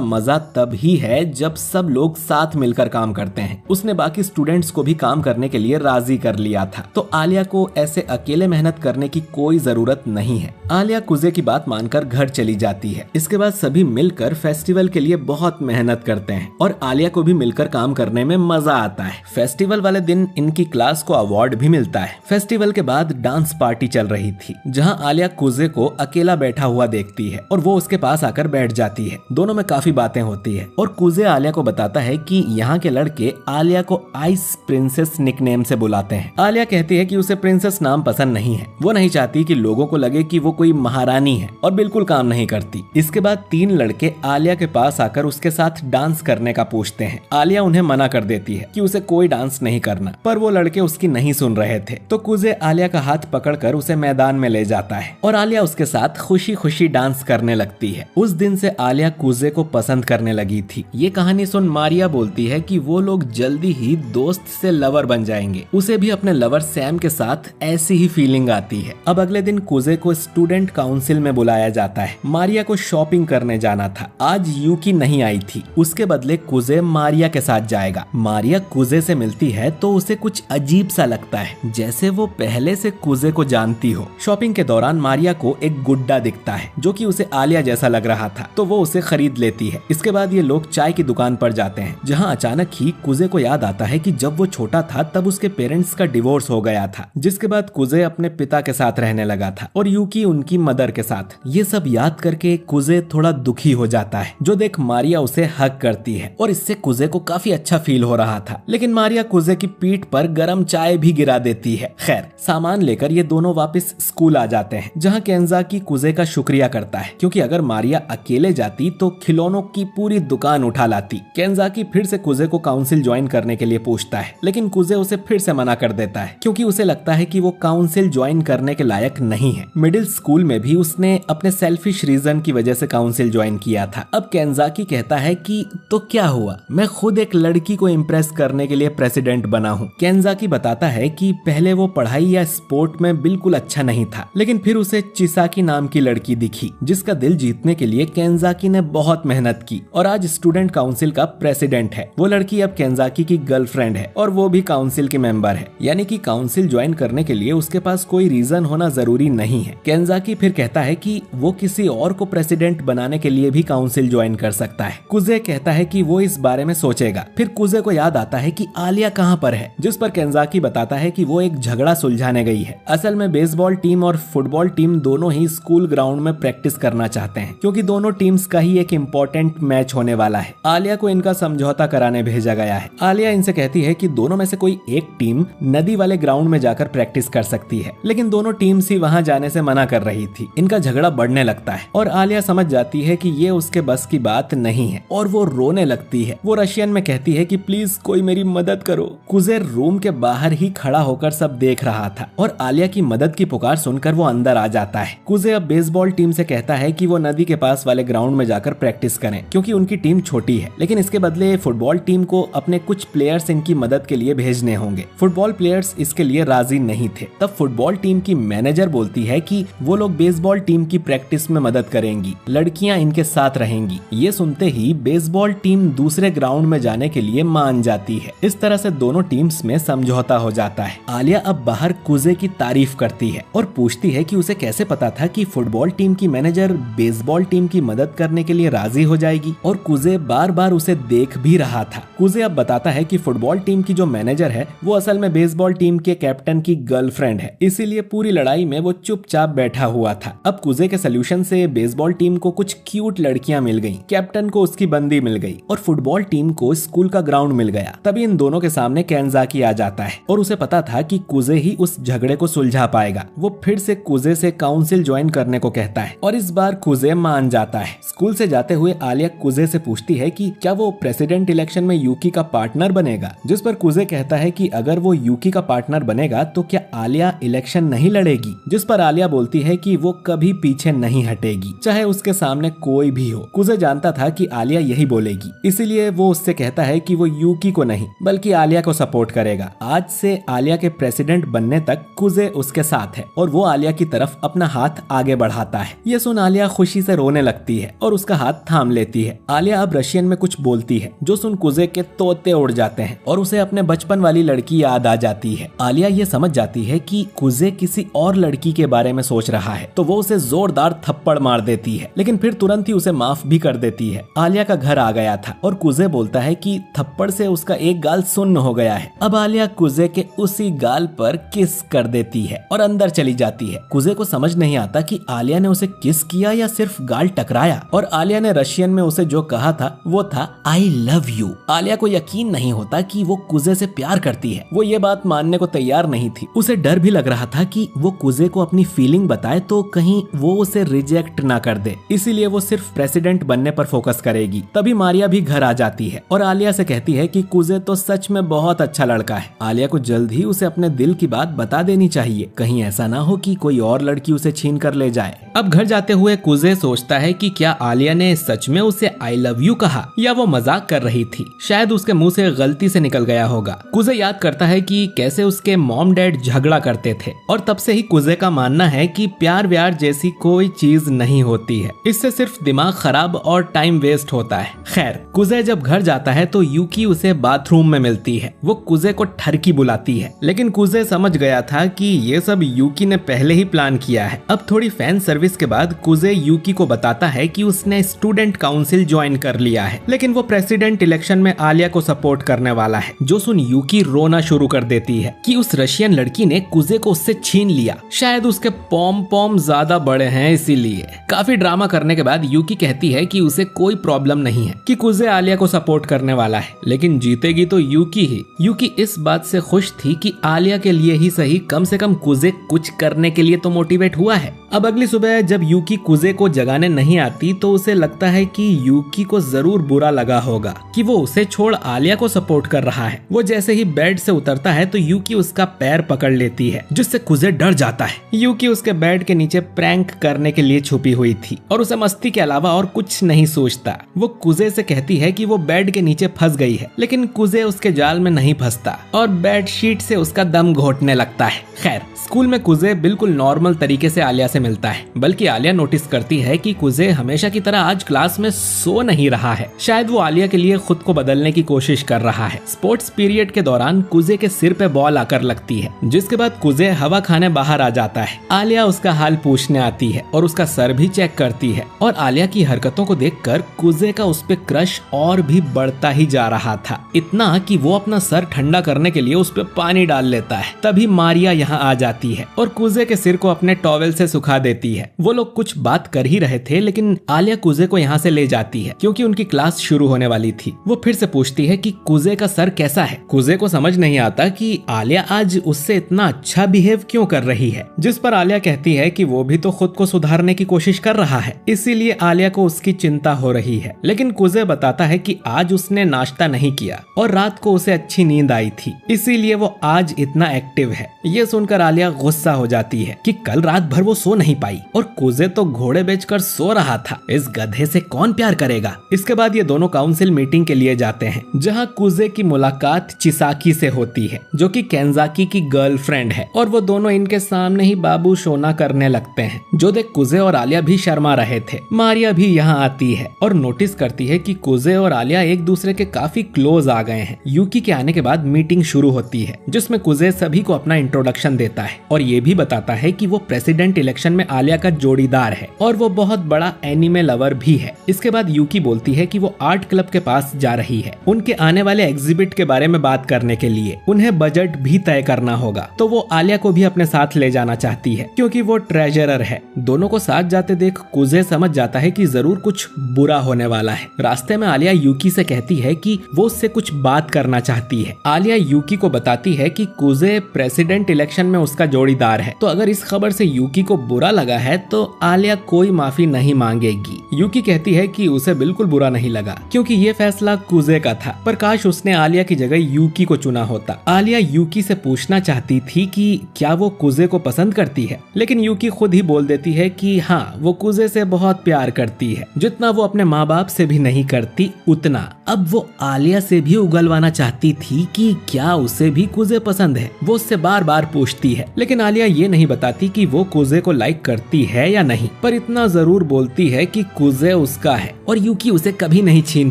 मजा तब ही है जब सब लोग साथ मिलकर काम करते हैं। उसने बाकी स्टूडेंट्स को भी काम करने के लिए राजी कर लिया था, तो आलिया को ऐसे अकेले मेहनत करने की कोई जरूरत नहीं है। आलिया कुजे की बात मानकर घर चली जाती है। इसके बाद सभी मिलकर फेस्टिवल के लिए बहुत मेहनत करते हैं और आलिया को भी मिलकर काम करने में मजा आता है। फेस्टिवल वाले दिन इनकी क्लास को अवार्ड भी मिलता है। फेस्टिवल के बाद डांस पार्टी चल रही थी, जहाँ आलिया कुजे को अकेला बैठा हुआ देखती है और वो उसके पास आकर बैठ जाती है। दोनों में काफी बातें होती है और कुजे आलिया को बताता है कि यहाँ के लड़के आलिया को आइस प्रिंसेस निकनेम से बुलाते हैं। आलिया कहती है कि उसे प्रिंसेस नाम पसंद नहीं है, वो नहीं चाहती कि लोगों को लगे कि वो कोई महारानी है और बिल्कुल काम नहीं करती। इसके बाद 3 लड़के आलिया के पास आकर उसके साथ डांस करने का पूछते हैं। आलिया उन्हें मना कर देती है कि उसे कोई डांस नहीं करना, पर वो लड़के उसकी नहीं सुन रहे थे, तो कुजे आलिया का हाथ पकड़कर उसे मैदान में ले जाता है और आलिया उसके साथ खुशी खुशी डांस करने लगती है। उस दिन से आलिया कुजे को पसंद करने लगी थी। ये कहानी सुन मारिया बोलती है कि वो लोग जल्दी ही दोस्त से लवर बन जाएंगे। उसे भी अपने लवर सैम के साथ ऐसी ही फीलिंग आती है। अब अगले दिन कुजे को स्टूडेंट काउंसिल में बुलाया जाता है। मारिया को शॉपिंग करने जाना था। आज यूकी नहीं आई थी, उसके बदले कुजे मारिया के साथ जाएगा। मारिया कुजे से मिलती है तो उसे कुछ अजीब सा लगता है, जैसे वो पहले से कुजे को जानती हो। शॉपिंग के दौरान मारिया को एक गुड्डा दिखता है जो कि उसे आलिया जैसा लग रहा था, तो वो उसे खरीद लेती है। इसके बाद ये लोग चाय की दुकान पर जाते हैं, जहाँ अचानक ही कुजे को याद आता है कि जब वो छोटा था तब उसके पेरेंट्स का डिवोर्स हो गया था, जिसके बाद कुजे अपने पिता के साथ रहने लगा था और यूकी उनकी मदर के साथ। ये सब याद करके कुजे थोड़ा दुखी हो जाता है, जो देख मारिया उसे हग करती है और इससे कुजे को काफी अच्छा फील हो रहा था। लेकिन मारिया कुजे की पीठ पर गरम चाय भी गिरा देती है। खैर, सामान लेकर ये दोनों वापस स्कूल आ जाते हैं, जहाँ केंजाकी कुजे का शुक्रिया करता है, क्योंकि अगर मारिया अकेले जाती तो खिलौनों की पूरी दुकान उठा लाती। केंजाकी फिर से कुजे को काउंसिल ज्वाइन करने के लिए पूछता है, लेकिन कुजे उसे फिर से मना कर देता है, क्योंकि उसे लगता है कि वो काउंसिल ज्वाइन करने के लायक नहीं है। मिडिल स्कूल में भी उसने अपने सेल्फिश रीजन की वजह से काउंसिल ज्वाइन किया था। अब केंजाकी कहता है कि तो क्या हुआ, मैं खुद एक लड़की को इम्प्रेस करने के लिए प्रेसिडेंट बना हूँ। केंजाकी बताता है कि पहले वो पढ़ाई या स्पोर्ट में बिल्कुल अच्छा नहीं था, लेकिन फिर उसे चिसाकी नाम की लड़की दिखी, जिसका दिल जीतने के लिए केंजाकी ने बहुत मेहनत की और आज स्टूडेंट काउंसिल का प्रेसिडेंट है। वो लड़की अब केंजाकी की गर्लफ्रेंड है और वो भी काउंसिल की मेंबर है, यानी कि काउंसिल ज्वाइन करने के लिए उसके पास कोई रीजन होना जरूरी नहीं है। केंजाकी फिर कहता है कि वो किसी और को प्रेसिडेंट बनाने के लिए भी काउंसिल ज्वाइन कर सकता है। कुजे कहता है कि वो इस बारे में सोचेगा। फिर कुजे को याद आता है कि आलिया कहाँ पर है, जिस पर केंजाकी बताता है कि वो एक झगड़ा सुलझाने गई है। असल में बेसबॉल टीम और फुटबॉल टीम दोनों ही स्कूल ग्राउंड में प्रैक्टिस करना चाहते हैं, क्योंकि दोनों टीम्स का ही एक इम्पोर्टेंट मैच होने वाला है। आलिया को इनका समझौता कराने भेजा गया है। आलिया इनसे कहती है कि दोनों में से कोई एक टीम नदी वाले ग्राउंड में जाकर प्रैक्टिस कर सकती है, लेकिन दोनों टीम्स ही वहां जाने से मना कर रही थी। इनका झगड़ा बढ़ने लगता है और आलिया समझ जाती है कि ये उसके बस की बात नहीं है और वो रोने लगती है। वो रशियन में कहती है कि प्लीज कोई मेरी मदद करो। कुजे रूम के बाहर ही खड़ा होकर सब देख रहा था और आलिया की मदद की पुकार सुनकर वो अंदर आ जाता है। कुजे अब बेसबॉल टीम से कहता है कि वो नदी के पास वाले ग्राउंड में जाकर प्रैक्टिस करें, क्योंकि उनकी टीम छोटी है, लेकिन इसके बदले फुटबॉल टीम को अपने कुछ प्लेयर्स इनकी मदद के लिए भेजने होंगे। फुटबॉल प्लेयर्स इसके लिए राजी नहीं थे। तब फुटबॉल टीम की मैनेजर बोलती है कि वो लोग बेसबॉल टीम की प्रैक्टिस में मदद करेंगी, लड़कियां इनके साथ रहेंगी। ये सुनते ही बेसबॉल टीम दूसरे ग्राउंड में जाने के लिए मान जाती है। इस तरह से दोनों टीम्स में समझौता हो जाता है। आलिया अब बाहर कुजे की तारीफ करती है और पूछती है कि उसे कैसे पता था कि फुटबॉल टीम की मैनेजर बेसबॉल टीम की मदद करने के लिए राजी हो जाएगी, और कुजे बार बार उसे देख भी रहा था। कुजे अब बताता है कि फुटबॉल टीम की जो मैनेजर है वो असल में बेसबॉल टीम के कैप्टन की गर्लफ्रेंड है, इसीलिए पूरी लड़ाई में वो चुपचाप बैठा हुआ था। अब कुजे के सोल्यूशन से बेसबॉल टीम को कुछ क्यूट लड़कियां मिल गईं, कैप्टन को उसकी बंदी मिल गई और फुटबॉल टीम को स्कूल का ग्राउंड मिल गया। तभी इन दोनों के सामने कैंजाकी आ जाता है और उसे पता था कि कुजे ही उस झगड़े को सुलझा पाएगा। वो फिर से कुजे से काउंसिल ज्वाइन करने को कहता है और इस बार कुजे मान जाता है। स्कूल से जाते हुए आलिया कुजे से पूछती है कि क्या वो प्रेसिडेंट इलेक्शन में यूकी का पार्टनर बनेगा, जिस पर कुजे कहता है कि अगर वो यूकी का पार्टनर बनेगा तो क्या आलिया इलेक्शन नहीं लड़ेगी, जिस पर आलिया बोलती है कि वो कभी पीछे नहीं हटेगी, चाहे उसके सामने कोई भी हो। कुजे जानता था कि आलिया यही बोलेगी, इसीलिए वो उससे कहता है कि वो यूकी को नहीं बल्कि आलिया को सपोर्ट करेगा। आज से आलिया के प्रेसिडेंट बनने तक कुजे उसके साथ है और वो आलिया की तरफ अपना हाथ आगे बढ़ाता है। ये सुन आलिया खुशी से रोने लगती है और उसका हाथ थाम लेती है। आलिया अब रशियन में कुछ बोलती है जो सुन कुजे के तोते उड़ जाते हैं और उसे अपने बचपन वाली लड़की याद आ जाती है। आलिया ये समझ जाती है कि कुजे किसी और लड़की के बारे में सोच रहा है तो वो उसे जोरदार थप्पड़ मार देती है, लेकिन फिर तुरंत ही उसे माफ भी कर देती है। आलिया का घर आ गया था और कुजे बोलता है कि थप्पड़ से उसका एक गाल सुन्न हो गया है। अब आलिया कुजे के उसी गाल पर किस कर देती है और अंदर चली जाती है। कुजे को समझ नहीं आता कि आलिया ने उसे किस किया या सिर्फ गाल टकराया, और आलिया ने रशियन में उसे जो कहा था वो था आई लव यू। आलिया को यकीन नहीं होता कि वो कुजे से प्यार करती है। वो ये बात मानने को तैयार नहीं थी। उसे डर भी लग रहा था कि वो कुजे को अपनी फीलिंग बताए तो कहीं वो उसे रिजेक्ट ना कर दे, इसीलिए वो सिर्फ प्रेसिडेंट बनने पर फोकस करेगी। तभी मारिया भी घर आ जाती है और आलिया से कहती है कि कुजे तो सच में बहुत अच्छा लड़का है। आलिया को जल्द ही उसे अपने दिल की बात बता देनी चाहिए, कहीं ऐसा ना हो कि कोई और लड़की उसे छीन कर ले जाए। अब घर जाते हुए कुजे सोचता है कि क्या आलिया ने सच में उसे आई लव यू कहा या वो मजाक कर रही थी, शायद उसके मुंह से गलती से निकल गया होगा। कुजे याद करता है कि कैसे उसके मॉम डैड झगड़ा करते थे और तब से ही कुजे का मानना है कि प्यार व्यार जैसी कोई चीज नहीं होती है, इससे सिर्फ दिमाग खराब और टाइम वेस्ट होता है। खैर, कुजे जब घर जाता है तो यूकी उसे बाथरूम में मिलती है। वो कुजे को ठरकी बुलाती है, लेकिन कुजे समझ गया था कि ये सब यूकी ने पहले ही प्लान किया है। अब थोड़ी फैन सर्विस के बाद कुजे यूकी को बताता है कि उसने स्टूडेंट काउंसिल ज्वाइन कर लिया है, लेकिन वो प्रेसिडेंट इलेक्शन में आलिया को सपोर्ट करने वाला है। जो सुन यूकी रोना शुरू कर देती है कि उस रशियन लड़की ने कुजे को उससे छीन लिया, शायद उसके पॉम पॉम ज्यादा बड़े हैं इसीलिए। काफी ड्रामा करने के बाद यूकी कहती है कि उसे कोई प्रॉब्लम नहीं है कि कुजे आलिया को सपोर्ट करने वाला है, लेकिन जीतेगी तो यूकी ही। यूकी इस बात से खुश थी कि आलिया के लिए ही सही कम से कम कुजे कुछ करने के लिए तो मोटिवेट हुआ है। अब अगली सुबह जब यूकी कुजे को जगाने नहीं आती तो उसे लगता है कि यूकी को जरूर बुरा लगा होगा कि वो उसे छोड़ आलिया को सपोर्ट कर रहा है। वो जैसे ही बेड से उतरता है तो यूकी उसका पैर पकड़ लेती है, जिससे कुजे डर जाता है। यूकी उसके बेड के नीचे प्रैंक करने के लिए छुपी हुई थी और उसे मस्ती के अलावा और कुछ नहीं सोचता। वो कुजे से कहती है कि वो बेड के नीचे फंस गई है, लेकिन कुजे उसके जाल में नहीं फंसता और बेडशीट से उसका दम घोटने लगता है। खैर, स्कूल में कुजे बिल्कुल नॉर्मल तरीके से आलिया से मिलता है, बल्कि आलिया नोटिस करती है कि कुजे हमेशा की तरह आज क्लास में सो नहीं रहा है। शायद वो आलिया के लिए खुद को बदलने की कोशिश कर रहा है। स्पोर्ट्स पीरियड के दौरान कुजे के सिर पे बॉल आकर लगती है, जिसके बाद कुजे हवा खाने बाहर आ जाता है। आलिया उसका हाल पूछने आती है और उसका सर भी चेक करती है, और आलिया की हरकतों को देखकर कुजे का उस पे क्रश और भी बढ़ता ही जा रहा था, इतना कि वो अपना सर ठंडा करने के लिए उस पे पानी डाल लेता है। तभी मारिया यहाँ आ जाती है और कुजे के सिर को अपने टॉवेल से सुखा देती है। वो लोग कुछ बात कर ही रहे थे, लेकिन आलिया कुजे को यहाँ से ले जाती है क्योंकि उनकी क्लास शुरू होने वाली थी। वो फिर से पूछती है कि कुजे का सर कैसा है। कुजे को समझ नहीं आता कि आलिया आज उससे इतना अच्छा बिहेव क्यों कर रही है, जिस पर आलिया कहती है कि वो भी तो खुद को सुधारने की कोशिश कर रहा है, इसीलिए आलिया को उसकी चिंता हो रही है। लेकिन कुजे बताता है कि आज उसने नाश्ता नहीं किया और रात को उसे अच्छी नींद आई थी, इसीलिए वो आज इतना एक्टिव है। ये सुनकर आलिया आलिया गुस्सा हो जाती है कि कल रात भर वो सो नहीं पाई और कुजे तो घोड़े बेचकर सो रहा था, इस गधे से कौन प्यार करेगा। इसके बाद ये दोनों काउंसिल मीटिंग के लिए जाते हैं, जहाँ कुजे की मुलाकात चिसाकी से होती है, जो कि केंजाकी की गर्लफ्रेंड है, और वो दोनों इनके सामने ही बाबू शोना करने लगते हैं, जो देख कुजे और आलिया भी शर्मा रहे थे। मारिया भी यहाँ आती है और नोटिस करती है कि कुजे और आलिया एक दूसरे के काफी क्लोज आ गए हैं। यूकी के आने के बाद मीटिंग शुरू होती है, जिसमें कुजे सभी को अपना इंट्रोडक्शन देता है और ये भी बताता है कि वो प्रेसिडेंट इलेक्शन में आलिया का जोड़ीदार है और वो बहुत बड़ा एनिमे लवर भी है। इसके बाद यूकी बोलती है कि वो आर्ट क्लब के पास जा रही है, उनके आने वाले एग्जिबिट के बारे में बात करने के लिए। उन्हें बजट भी तय करना होगा, तो वो आलिया को भी अपने साथ ले जाना चाहती है क्योंकि वो ट्रेजरर है। दोनों को साथ जाते देख कुजे समझ जाता है कि जरूर कुछ बुरा होने वाला है। रास्ते में आलिया यूकी से कहती है कि वो उससे कुछ बात करना चाहती है। आलिया यूकी को बताती है कि कुजे प्रेसिडेंट इलेक्शन में उसका जोड़ीदार है, तो अगर इस खबर से यूकी को बुरा लगा है तो आलिया कोई माफी नहीं मांगेगी। यूकी कहती है कि उसे बिल्कुल बुरा नहीं लगा क्योंकि ये फैसला कुजे का था, पर काश उसने आलिया की जगह यूकी को चुना होता। आलिया यूकी से पूछना चाहती थी कि क्या वो कुजे को पसंद करती है, लेकिन यूकी खुद ही बोल देती है कि हाँ, वो कुजे से बहुत प्यार करती है, जितना वो अपने माँ बाप से भी नहीं करती उतना। अब वो आलिया से भी उगलवाना चाहती थी कि क्या उसे भी कुजे पसंद है। वो उससे बार बार पूछती है, लेकिन आलिया ये नहीं बताती कि वो कुजे को लाइक करती है या नहीं, पर इतना जरूर बोलती है कि कुजे उसका है और यूकी उसे कभी नहीं छीन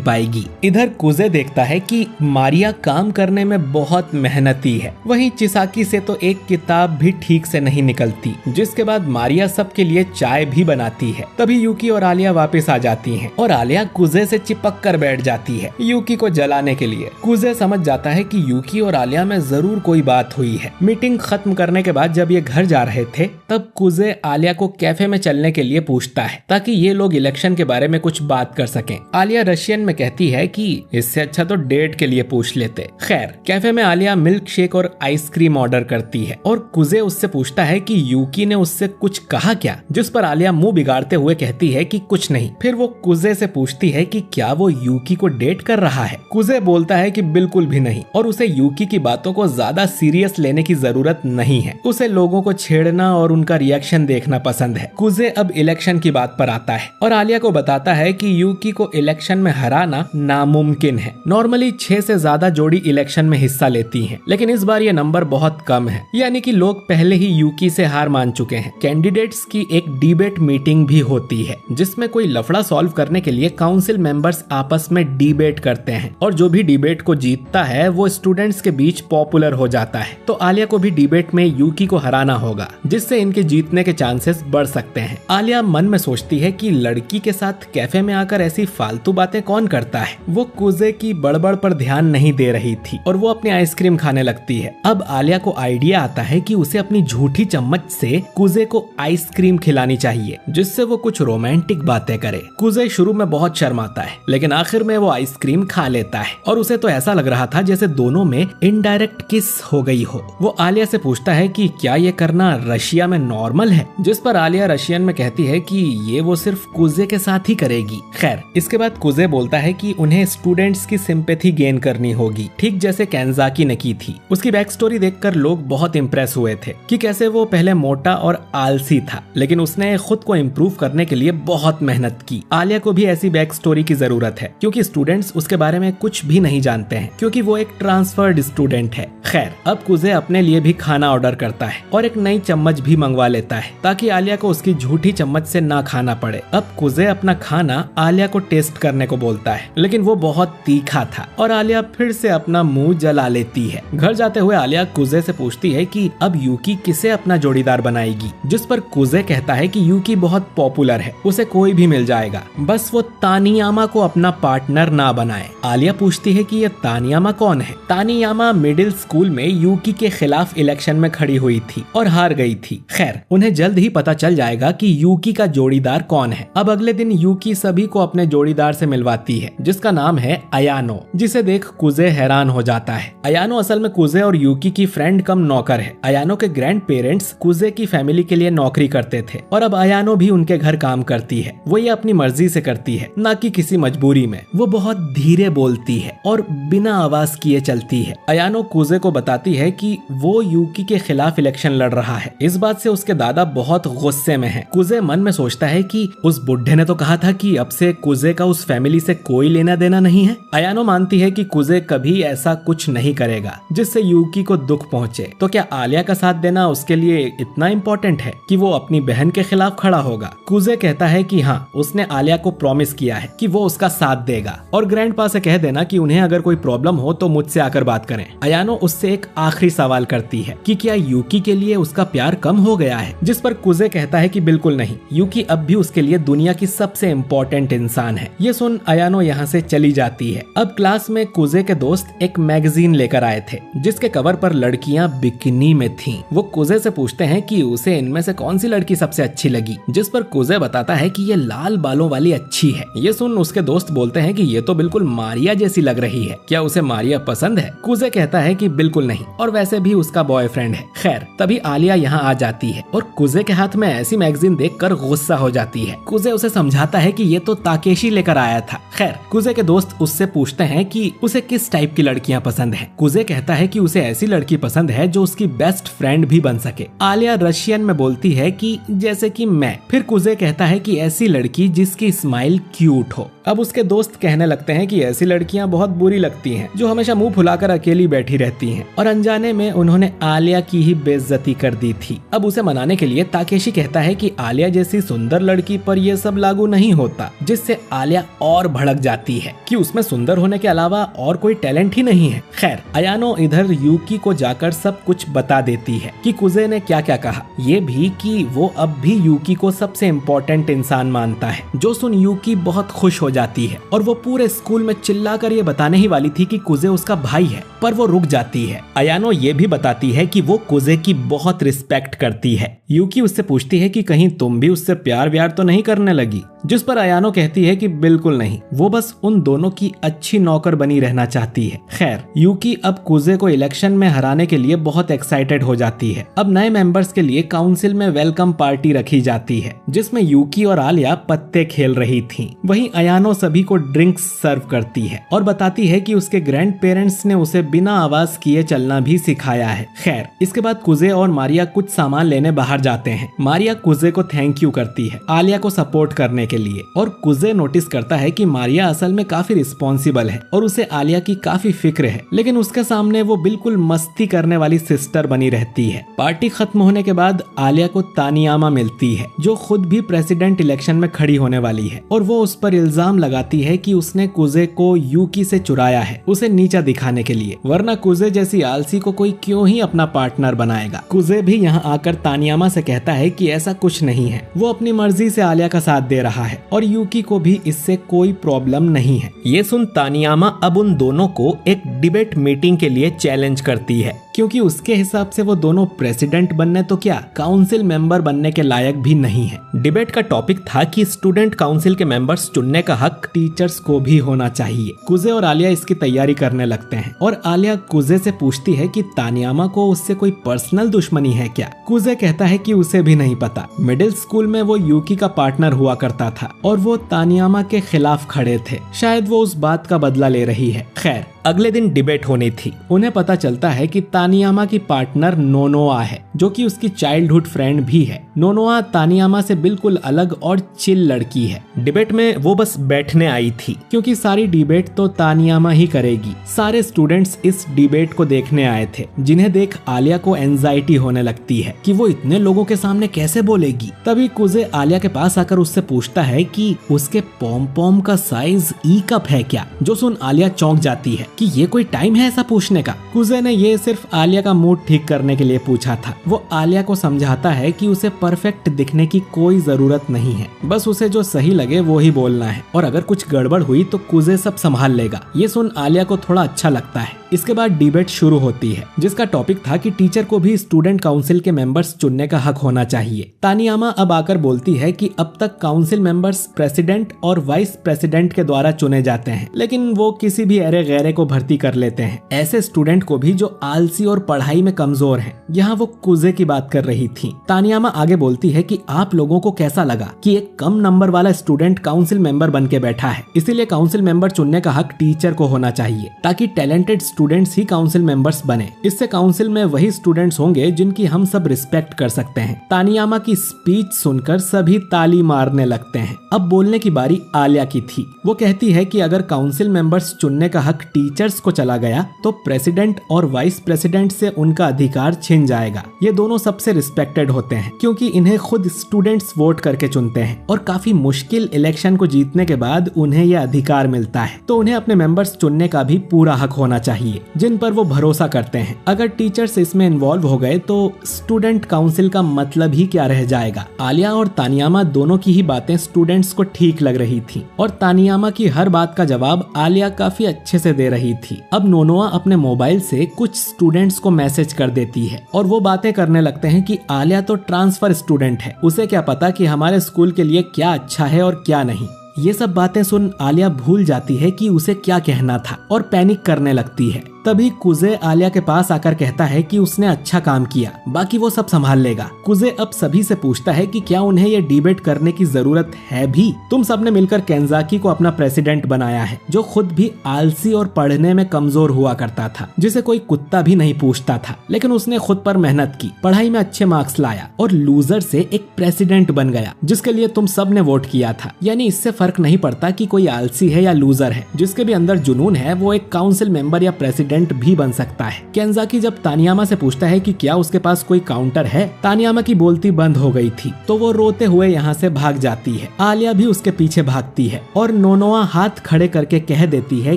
पाएगी। इधर कुजे देखता है कि मारिया काम करने में बहुत मेहनती है, वहीं चिसाकी से तो एक किताब भी ठीक से नहीं निकलती। जिसके बाद मारिया सबके लिए चाय भी बनाती है। तभी यूकी और आलिया वापस आ जाती हैं और आलिया कुजे से चिपक कर बैठ जाती है यूकी को जलाने के लिए। कुजे समझ जाता है कि यूकी और आलिया में जरूर कोई बात हुई है। मीटिंग खत्म करने के बाद जब ये घर जा रहे थे, तब कुजे आलिया को कैफे में चलने के लिए पूछता है ताकि ये लोग इलेक्शन के बारे में कुछ बात कर सकें। आलिया रशियन में कहती है कि इससे अच्छा तो डेट के लिए पूछ लेते। खैर, कैफे में आलिया मिल्क शेक और आइसक्रीम ऑर्डर करती है और कुजे उससे पूछता है कि यूकी ने उससे कुछ कहा क्या, जिस पर आलिया मुंह बिगाड़ते हुए कहती है कि कुछ नहीं। फिर वो कुजे से पूछती है कि क्या वो यूकी को डेट कर रहा है। कुजे बोलता है कि बिल्कुल भी नहीं और उसे यूकी की बातों को ज्यादा सीरियस लेने की जरूरत नहीं है। उसे लोगों को छेड़ना और उनका रिएक्शन देखना पसंद है। कुजे अब इलेक्शन की बात पर आता है और आलिया को बताता है कि यूकी को इलेक्शन में हराना नामुमकिन है। नॉर्मली 6 से ज्यादा जोड़ी इलेक्शन में हिस्सा लेती हैं, लेकिन इस बार ये नंबर बहुत कम है, यानी कि लोग पहले ही यूकी से हार मान चुके हैं। कैंडिडेट्स की एक डिबेट मीटिंग भी होती है, जिसमें कोई लफड़ा सॉल्व करने के लिए काउंसिल मेंबर्स आपस में डिबेट करते हैं और जो भी डिबेट को जीतता है वो स्टूडेंट्स के बीच पॉपुलर हो जाता है। तो आलिया को भी डिबेट में यूकी को हराना होगा, जिससे इनके जीतने के चांसेस बढ़ सकते हैं। आलिया मन में सोचती है कि लड़की के साथ कैफे में आकर ऐसी फालतू बातें कौन करता है। वो कुजे की बड़बड़ पर ध्यान नहीं दे रही थी और वो अपनी आइसक्रीम खाने लगती है। अब आलिया को आइडिया आता है कि उसे अपनी झूठी चम्मच से कुजे को आइसक्रीम खिलानी चाहिए, जिससे वो कुछ रोमांटिक बातें करे। कुजे शुरू में बहुत शर्माता है, लेकिन आखिर में वो आइसक्रीम खा लेता है और उसे तो ऐसा लग रहा था जैसे दोनों में इनडायरेक्ट किस हो गई हो। वो आलिया से पूछता है कि क्या ये करना रशिया में नॉर्मल है, जिस पर आलिया रशियन में कहती है कि ये वो सिर्फ कुजे के साथ ही करेगी। खैर, इसके बाद कुजे बोलता है कि उन्हें स्टूडेंट्स की सिंपैथी गेन करनी होगी, ठीक जैसे केंजाकी ने की थी। उसकी बैक स्टोरी देखकर लोग बहुत इंप्रेस हुए थे कि कैसे वो पहले मोटा और आलसी था, लेकिन उसने खुद को इम्प्रूव करने के लिए बहुत मेहनत की। आलिया को भी ऐसी बैक स्टोरी की जरूरत है, क्योंकि स्टूडेंट्स उसके बारे में कुछ भी नहीं जानते हैं, क्योंकि वो एक ट्रांसफर्ड स्टूडेंट है। खैर, अब कुजे अपने लिए भी खाना ऑर्डर करता है और एक नई चम्मच भी मंगवा लेता है ताकि आलिया को उसकी झूठी चम्मच से ना खाना पड़े। अब कुजे अपना खाना आलिया को टेस्ट करने को बोलता है, लेकिन वो बहुत तीखा था और आलिया फिर से अपना मुंह जला लेती है। घर जाते हुए आलिया कुजे से पूछती है कि अब यूकी किसे अपना जोड़ीदार बनाएगी, जिस पर कुजे कहता है कि यूकी बहुत पॉपुलर है, उसे कोई भी मिल जाएगा, बस वो तानियामा को अपना पार्टनर ना बनाए। आलिया पूछती है कि ये तानियामा कौन है। तानियामा मिडिल स्कूल में यूकी के खिलाफ इलेक्शन में खड़ी हुई थी और हार गई थी। खैर, उन्हें जल्द ही पता चल जाएगा कि यूकी का जोड़ीदार कौन है। अब अगले दिन यूकी सभी को अपने जोड़ीदार से मिलवाती है, जिसका नाम है अयानो, जिसे देख कुजे हैरान हो जाता है। अयानो असल में कुजे और यूकी की फ्रेंड कम नौकर है। अयानो के ग्रैंड पेरेंट्स कुजे की फैमिली के लिए नौकरी करते थे और अब अयानो भी उनके घर काम करती है। वो ये अपनी मर्जी से करती है, ना कि किसी मजबूरी में। वो बहुत धीरे बोलती है और बिना आवाज किए चलती है। अयानो कुजे को बताती है कि वो यूकी के खिलाफ इलेक्शन लड़ रहा है। इस बात से उसके दादा बहुत गुस्से में हैं। कुजे मन में सोचता है कि उस बुढ़े ने तो कहा था कि अब से कुजे का उस फैमिली से कोई लेना देना नहीं है। अयानो मानती है कि कुजे कभी ऐसा कुछ नहीं करेगा जिससे यूकी को दुख पहुंचे। तो क्या आलिया का साथ देना उसके लिए इतना इम्पोर्टेंट है कि वो अपनी बहन के खिलाफ खड़ा होगा? कुजे कहता है कि हाँ, उसने आलिया को प्रॉमिस किया है कि वो उसका साथ देगा और ग्रैंडपा से कह देना कि उन्हें अगर कोई प्रॉब्लम हो तो मुझसे आकर बात करें। अयानो उससे एक आखिरी सवाल करती है कि क्या यूकी के लिए उसका प्यार कम हो गया है, जिस पर कुजे कहता है कि बिल्कुल नहीं, यूकी अब भी उसके लिए दुनिया की सबसे इम्पोर्टेंट इंसान है। ये सुन अयानो यहाँ से चली जाती है। अब क्लास में कुजे के दोस्त एक मैगजीन लेकर आए थे जिसके कवर पर लड़कियां बिकिनी में थीं। वो कुजे से पूछते हैं कि उसे इनमें से कौन सी लड़की सबसे अच्छी लगी, जिस पर कुजे बताता है कि ये लाल बालों वाली अच्छी है। ये सुन उसके दोस्त बोलते हैं कि ये तो बिल्कुल मारिया जैसी लग रही है, क्या उसे मारिया पसंद है? कुजे कहता है कि बिल्कुल नहीं, और वैसे भी उसका बॉयफ्रेंड है। खैर, तभी आलिया यहाँ आ जाती है और कुजे के हाथ में ऐसी मैगजीन देखकर गुस्सा हो जाती है। कुजे उसे समझाता है कि ये तो ताकेशी लेकर आया था। खैर, कुजे के दोस्त उससे पूछते हैं कि उसे किस टाइप की लड़कियां पसंद है। कुजे कहता है कि उसे ऐसी लड़की पसंद है जो उसकी बेस्ट फ्रेंड भी बन सके। आलिया रशियन में बोलती है कि जैसे कि मैं। फिर कुजे कहता है कि ऐसी लड़की जिसकी स्माइल क्यूट हो। अब उसके दोस्त कहने लगते हैं कि ऐसी लड़कियां बहुत बुरी लगती हैं जो हमेशा मुंह फुलाकर अकेली बैठी रहती हैं, और अनजाने में उन्होंने आलिया की ही बेइज्जती कर दी थी। अब उसे मनाने के लिए ताकेशी कहता है कि आलिया जैसी सुंदर लड़की पर यह सब लागू नहीं होता, जिससे आलिया और भड़क जाती है कि उसमें सुंदर होने के अलावा और कोई टैलेंट ही नहीं है। खैर, अयानो इधर यूकी को जाकर सब कुछ बता देती है कि कुजे ने क्या क्या कहा, ये भी कि वो अब भी यूकी को सबसे इम्पोर्टेंट इंसान मानता है। जो सुन यूकी बहुत खुश हो जाती है और वो पूरे स्कूल में चिल्लाकर ये बताने ही वाली थी कि कुजे उसका भाई है, पर वो रुक जाती है। अयानो ये भी बताती है कि वो कुजे की बहुत रिस्पेक्ट करती है। यूकी उससे पूछती है कि कहीं तुम भी उससे प्यार व्यार तो नहीं करने लगी, जिस पर अयानो कहती है कि बिल्कुल नहीं, वो बस उन दोनों की अच्छी नौकर बनी रहना चाहती है। खैर, यूकी अब कुजे को इलेक्शन में हराने के लिए बहुत एक्साइटेड हो जाती है। अब नए मेंबर्स के लिए काउंसिल में वेलकम पार्टी रखी जाती है जिसमें यूकी और आलिया पत्ते खेल रही थीं। वहीं अयानो सभी को ड्रिंक्स सर्व करती है और बताती है कि उसके ग्रैंड पेरेंट्स ने उसे बिना आवाज किए चलना भी सिखाया है। खैर, इसके बाद कुजे और मारिया कुछ सामान लेने बाहर जाते हैं। मारिया कुजे को थैंक यू करती है आलिया को सपोर्ट करने के लिए, और कुजे नोटिस करता है कि मारिया असल में काफी रिस्पॉन्सिबल है और उसे आलिया की काफी फिक्र है, लेकिन उसके सामने वो बिल्कुल मस्ती करने वाली सिस्टर बनी रहती है। पार्टी खत्म होने के बाद आलिया को तानियामा मिलती है जो खुद भी प्रेसिडेंट इलेक्शन में खड़ी होने वाली है, और वो उस पर इल्जाम लगाती है कि उसने कुजे को यूकी से चुराया है उसे नीचा दिखाने के लिए, वरना कुजे जैसी आलसी को कोई क्यों ही अपना पार्टनर बनाएगा। कुजे भी यहाँ आकर तानियामा से कहता है कि ऐसा कुछ नहीं है, वो अपनी मर्जी से आलिया का साथ दे रहा है और यूकी को भी इससे कोई प्रॉब्लम नहीं है। ये सुन तानियामा अब उन दोनों को एक डिबेट मीटिंग के लिए चैलेंज करती है, क्योंकि उसके हिसाब से वो दोनों प्रेसिडेंट बनने तो क्या काउंसिल मेंबर बनने के लायक भी नहीं है। डिबेट का टॉपिक था कि स्टूडेंट काउंसिल के मेंबर्स चुनने का हक टीचर्स को भी होना चाहिए। कुजे और आलिया इसकी तैयारी करने लगते हैं और आलिया कुजे से पूछती है कि तानियामा को उससे कोई पर्सनल दुश्मनी है क्या। कुजे कहता है कि उसे भी नहीं पता, मिडिल स्कूल में वो यूकी का पार्टनर हुआ करता था और वो तानियामा के खिलाफ खड़े थे, शायद वो उस बात का बदला ले रही है। खैर, अगले दिन डिबेट होनी थी। उन्हें पता चलता है कि तानियामा की पार्टनर नोनोआ है जो कि उसकी चाइल्डहुड फ्रेंड भी है। नोनोआ तानियामा से बिल्कुल अलग और चिल लड़की है। डिबेट में वो बस बैठने आई थी क्योंकि सारी डिबेट तो तानियामा ही करेगी। सारे स्टूडेंट्स इस डिबेट को देखने आए थे, जिन्हें देख आलिया को एंजाइटी होने लगती है कि वो इतने लोगों के सामने कैसे बोलेगी। तभी कुजे आलिया के पास आकर उससे पूछता है कि उसके पॉम पॉम का साइज ई कप है क्या, जो सुन आलिया चौंक जाती है कि ये कोई टाइम है ऐसा पूछने का। कुजे ने ये सिर्फ आलिया का मूड ठीक करने के लिए पूछा था। वो आलिया को समझाता है कि उसे परफेक्ट दिखने की कोई जरूरत नहीं है, बस उसे जो सही लगे वो ही बोलना है, और अगर कुछ गड़बड़ हुई तो कुजे सब संभाल लेगा। ये सुन आलिया को थोड़ा अच्छा लगता है। इसके बाद डिबेट शुरू होती है जिसका टॉपिक था कि टीचर को भी स्टूडेंट काउंसिल के मेंबर्स चुनने का हक होना चाहिए। तानियामा अब आकर बोलती है कि अब तक काउंसिल मेंबर्स प्रेसिडेंट और वाइस प्रेसिडेंट के द्वारा चुने जाते हैं, लेकिन वो किसी भी अरे गैरे को भर्ती कर लेते हैं, ऐसे स्टूडेंट को भी जो आलसी और पढ़ाई में कमजोर हैं। यहाँ वो कुजे की बात कर रही थी। तानियामा आगे बोलती है कि आप लोगों को कैसा लगा कि एक कम नंबर वाला स्टूडेंट काउंसिल मेंबर बन के बैठा है, इसीलिए काउंसिल मेंबर चुनने का हक टीचर को होना चाहिए ताकि टैलेंटेड स्टूडेंट्स ही काउंसिल मेंबर्स बने। इससे काउंसिल में वही स्टूडेंट्स होंगे जिनकी हम सब रिस्पेक्ट कर सकते हैं। तानियामा की स्पीच सुनकर सभी ताली मारने लगते हैं। अब बोलने की बारी आलिया की थी। वो कहती है कि अगर काउंसिल मेंबर्स चुनने का हक टीचर्स को चला गया तो प्रेसिडेंट और वाइस प्रेसिडेंट से उनका अधिकार छिन जाएगा। ये दोनों सबसे रिस्पेक्टेड होते हैं क्योंकि इन्हें खुद स्टूडेंट्स वोट करके चुनते हैं और काफी मुश्किल इलेक्शन को जीतने के बाद उन्हें यह अधिकार मिलता है। तो उन्हें अपने मेंबर्स चुनने का भी पूरा हक होना चाहिए जिन पर वो भरोसा करते हैं। अगर टीचर्स इसमें इन्वॉल्व हो गए तो स्टूडेंट काउंसिल का मतलब ही क्या रह जाएगा। आलिया और तानियामा दोनों की ही बातें स्टूडेंट्स को ठीक लग रही थी और तानियामा की हर बात का जवाब आलिया काफी अच्छे से दे रही थी। अब नोनोआ अपने मोबाइल से कुछ स्टूडेंट्स को मैसेज कर देती है और वो बातें करने लगते हैं कि आलिया तो ट्रांसफर स्टूडेंट है, उसे क्या पता कि हमारे स्कूल के लिए क्या अच्छा है और क्या नहीं। ये सब बातें सुन आलिया भूल जाती है कि उसे क्या कहना था और पैनिक करने लगती है। तभी कुजे आलिया के पास आकर कहता है कि उसने अच्छा काम किया, बाकी वो सब संभाल लेगा। कुजे अब सभी से पूछता है कि क्या उन्हें ये डिबेट करने की जरूरत है भी। तुम सबने मिलकर केंजाकी को अपना प्रेसिडेंट बनाया है, जो खुद भी आलसी और पढ़ने में कमजोर हुआ करता था, जिसे कोई कुत्ता भी नहीं पूछता था, लेकिन उसने खुद पर मेहनत की, पढ़ाई में अच्छे मार्क्स लाया और लूजर से एक प्रेसिडेंट बन गया जिसके लिए तुम सब ने वोट किया था। यानी इससे फर्क नहीं पड़ता कि कोई आलसी है या लूजर है, जिसके भी अंदर जुनून है वो एक काउंसिल मेंबर या प्रेसिडेंट भी बन सकता है। केंजाकी जब तानियामा से पूछता है कि क्या उसके पास कोई काउंटर है, तानियामा की बोलती बंद हो गई थी तो वो रोते हुए यहाँ से भाग जाती है। आलिया भी उसके पीछे भागती है और नोनोआ हाथ खड़े करके कह देती है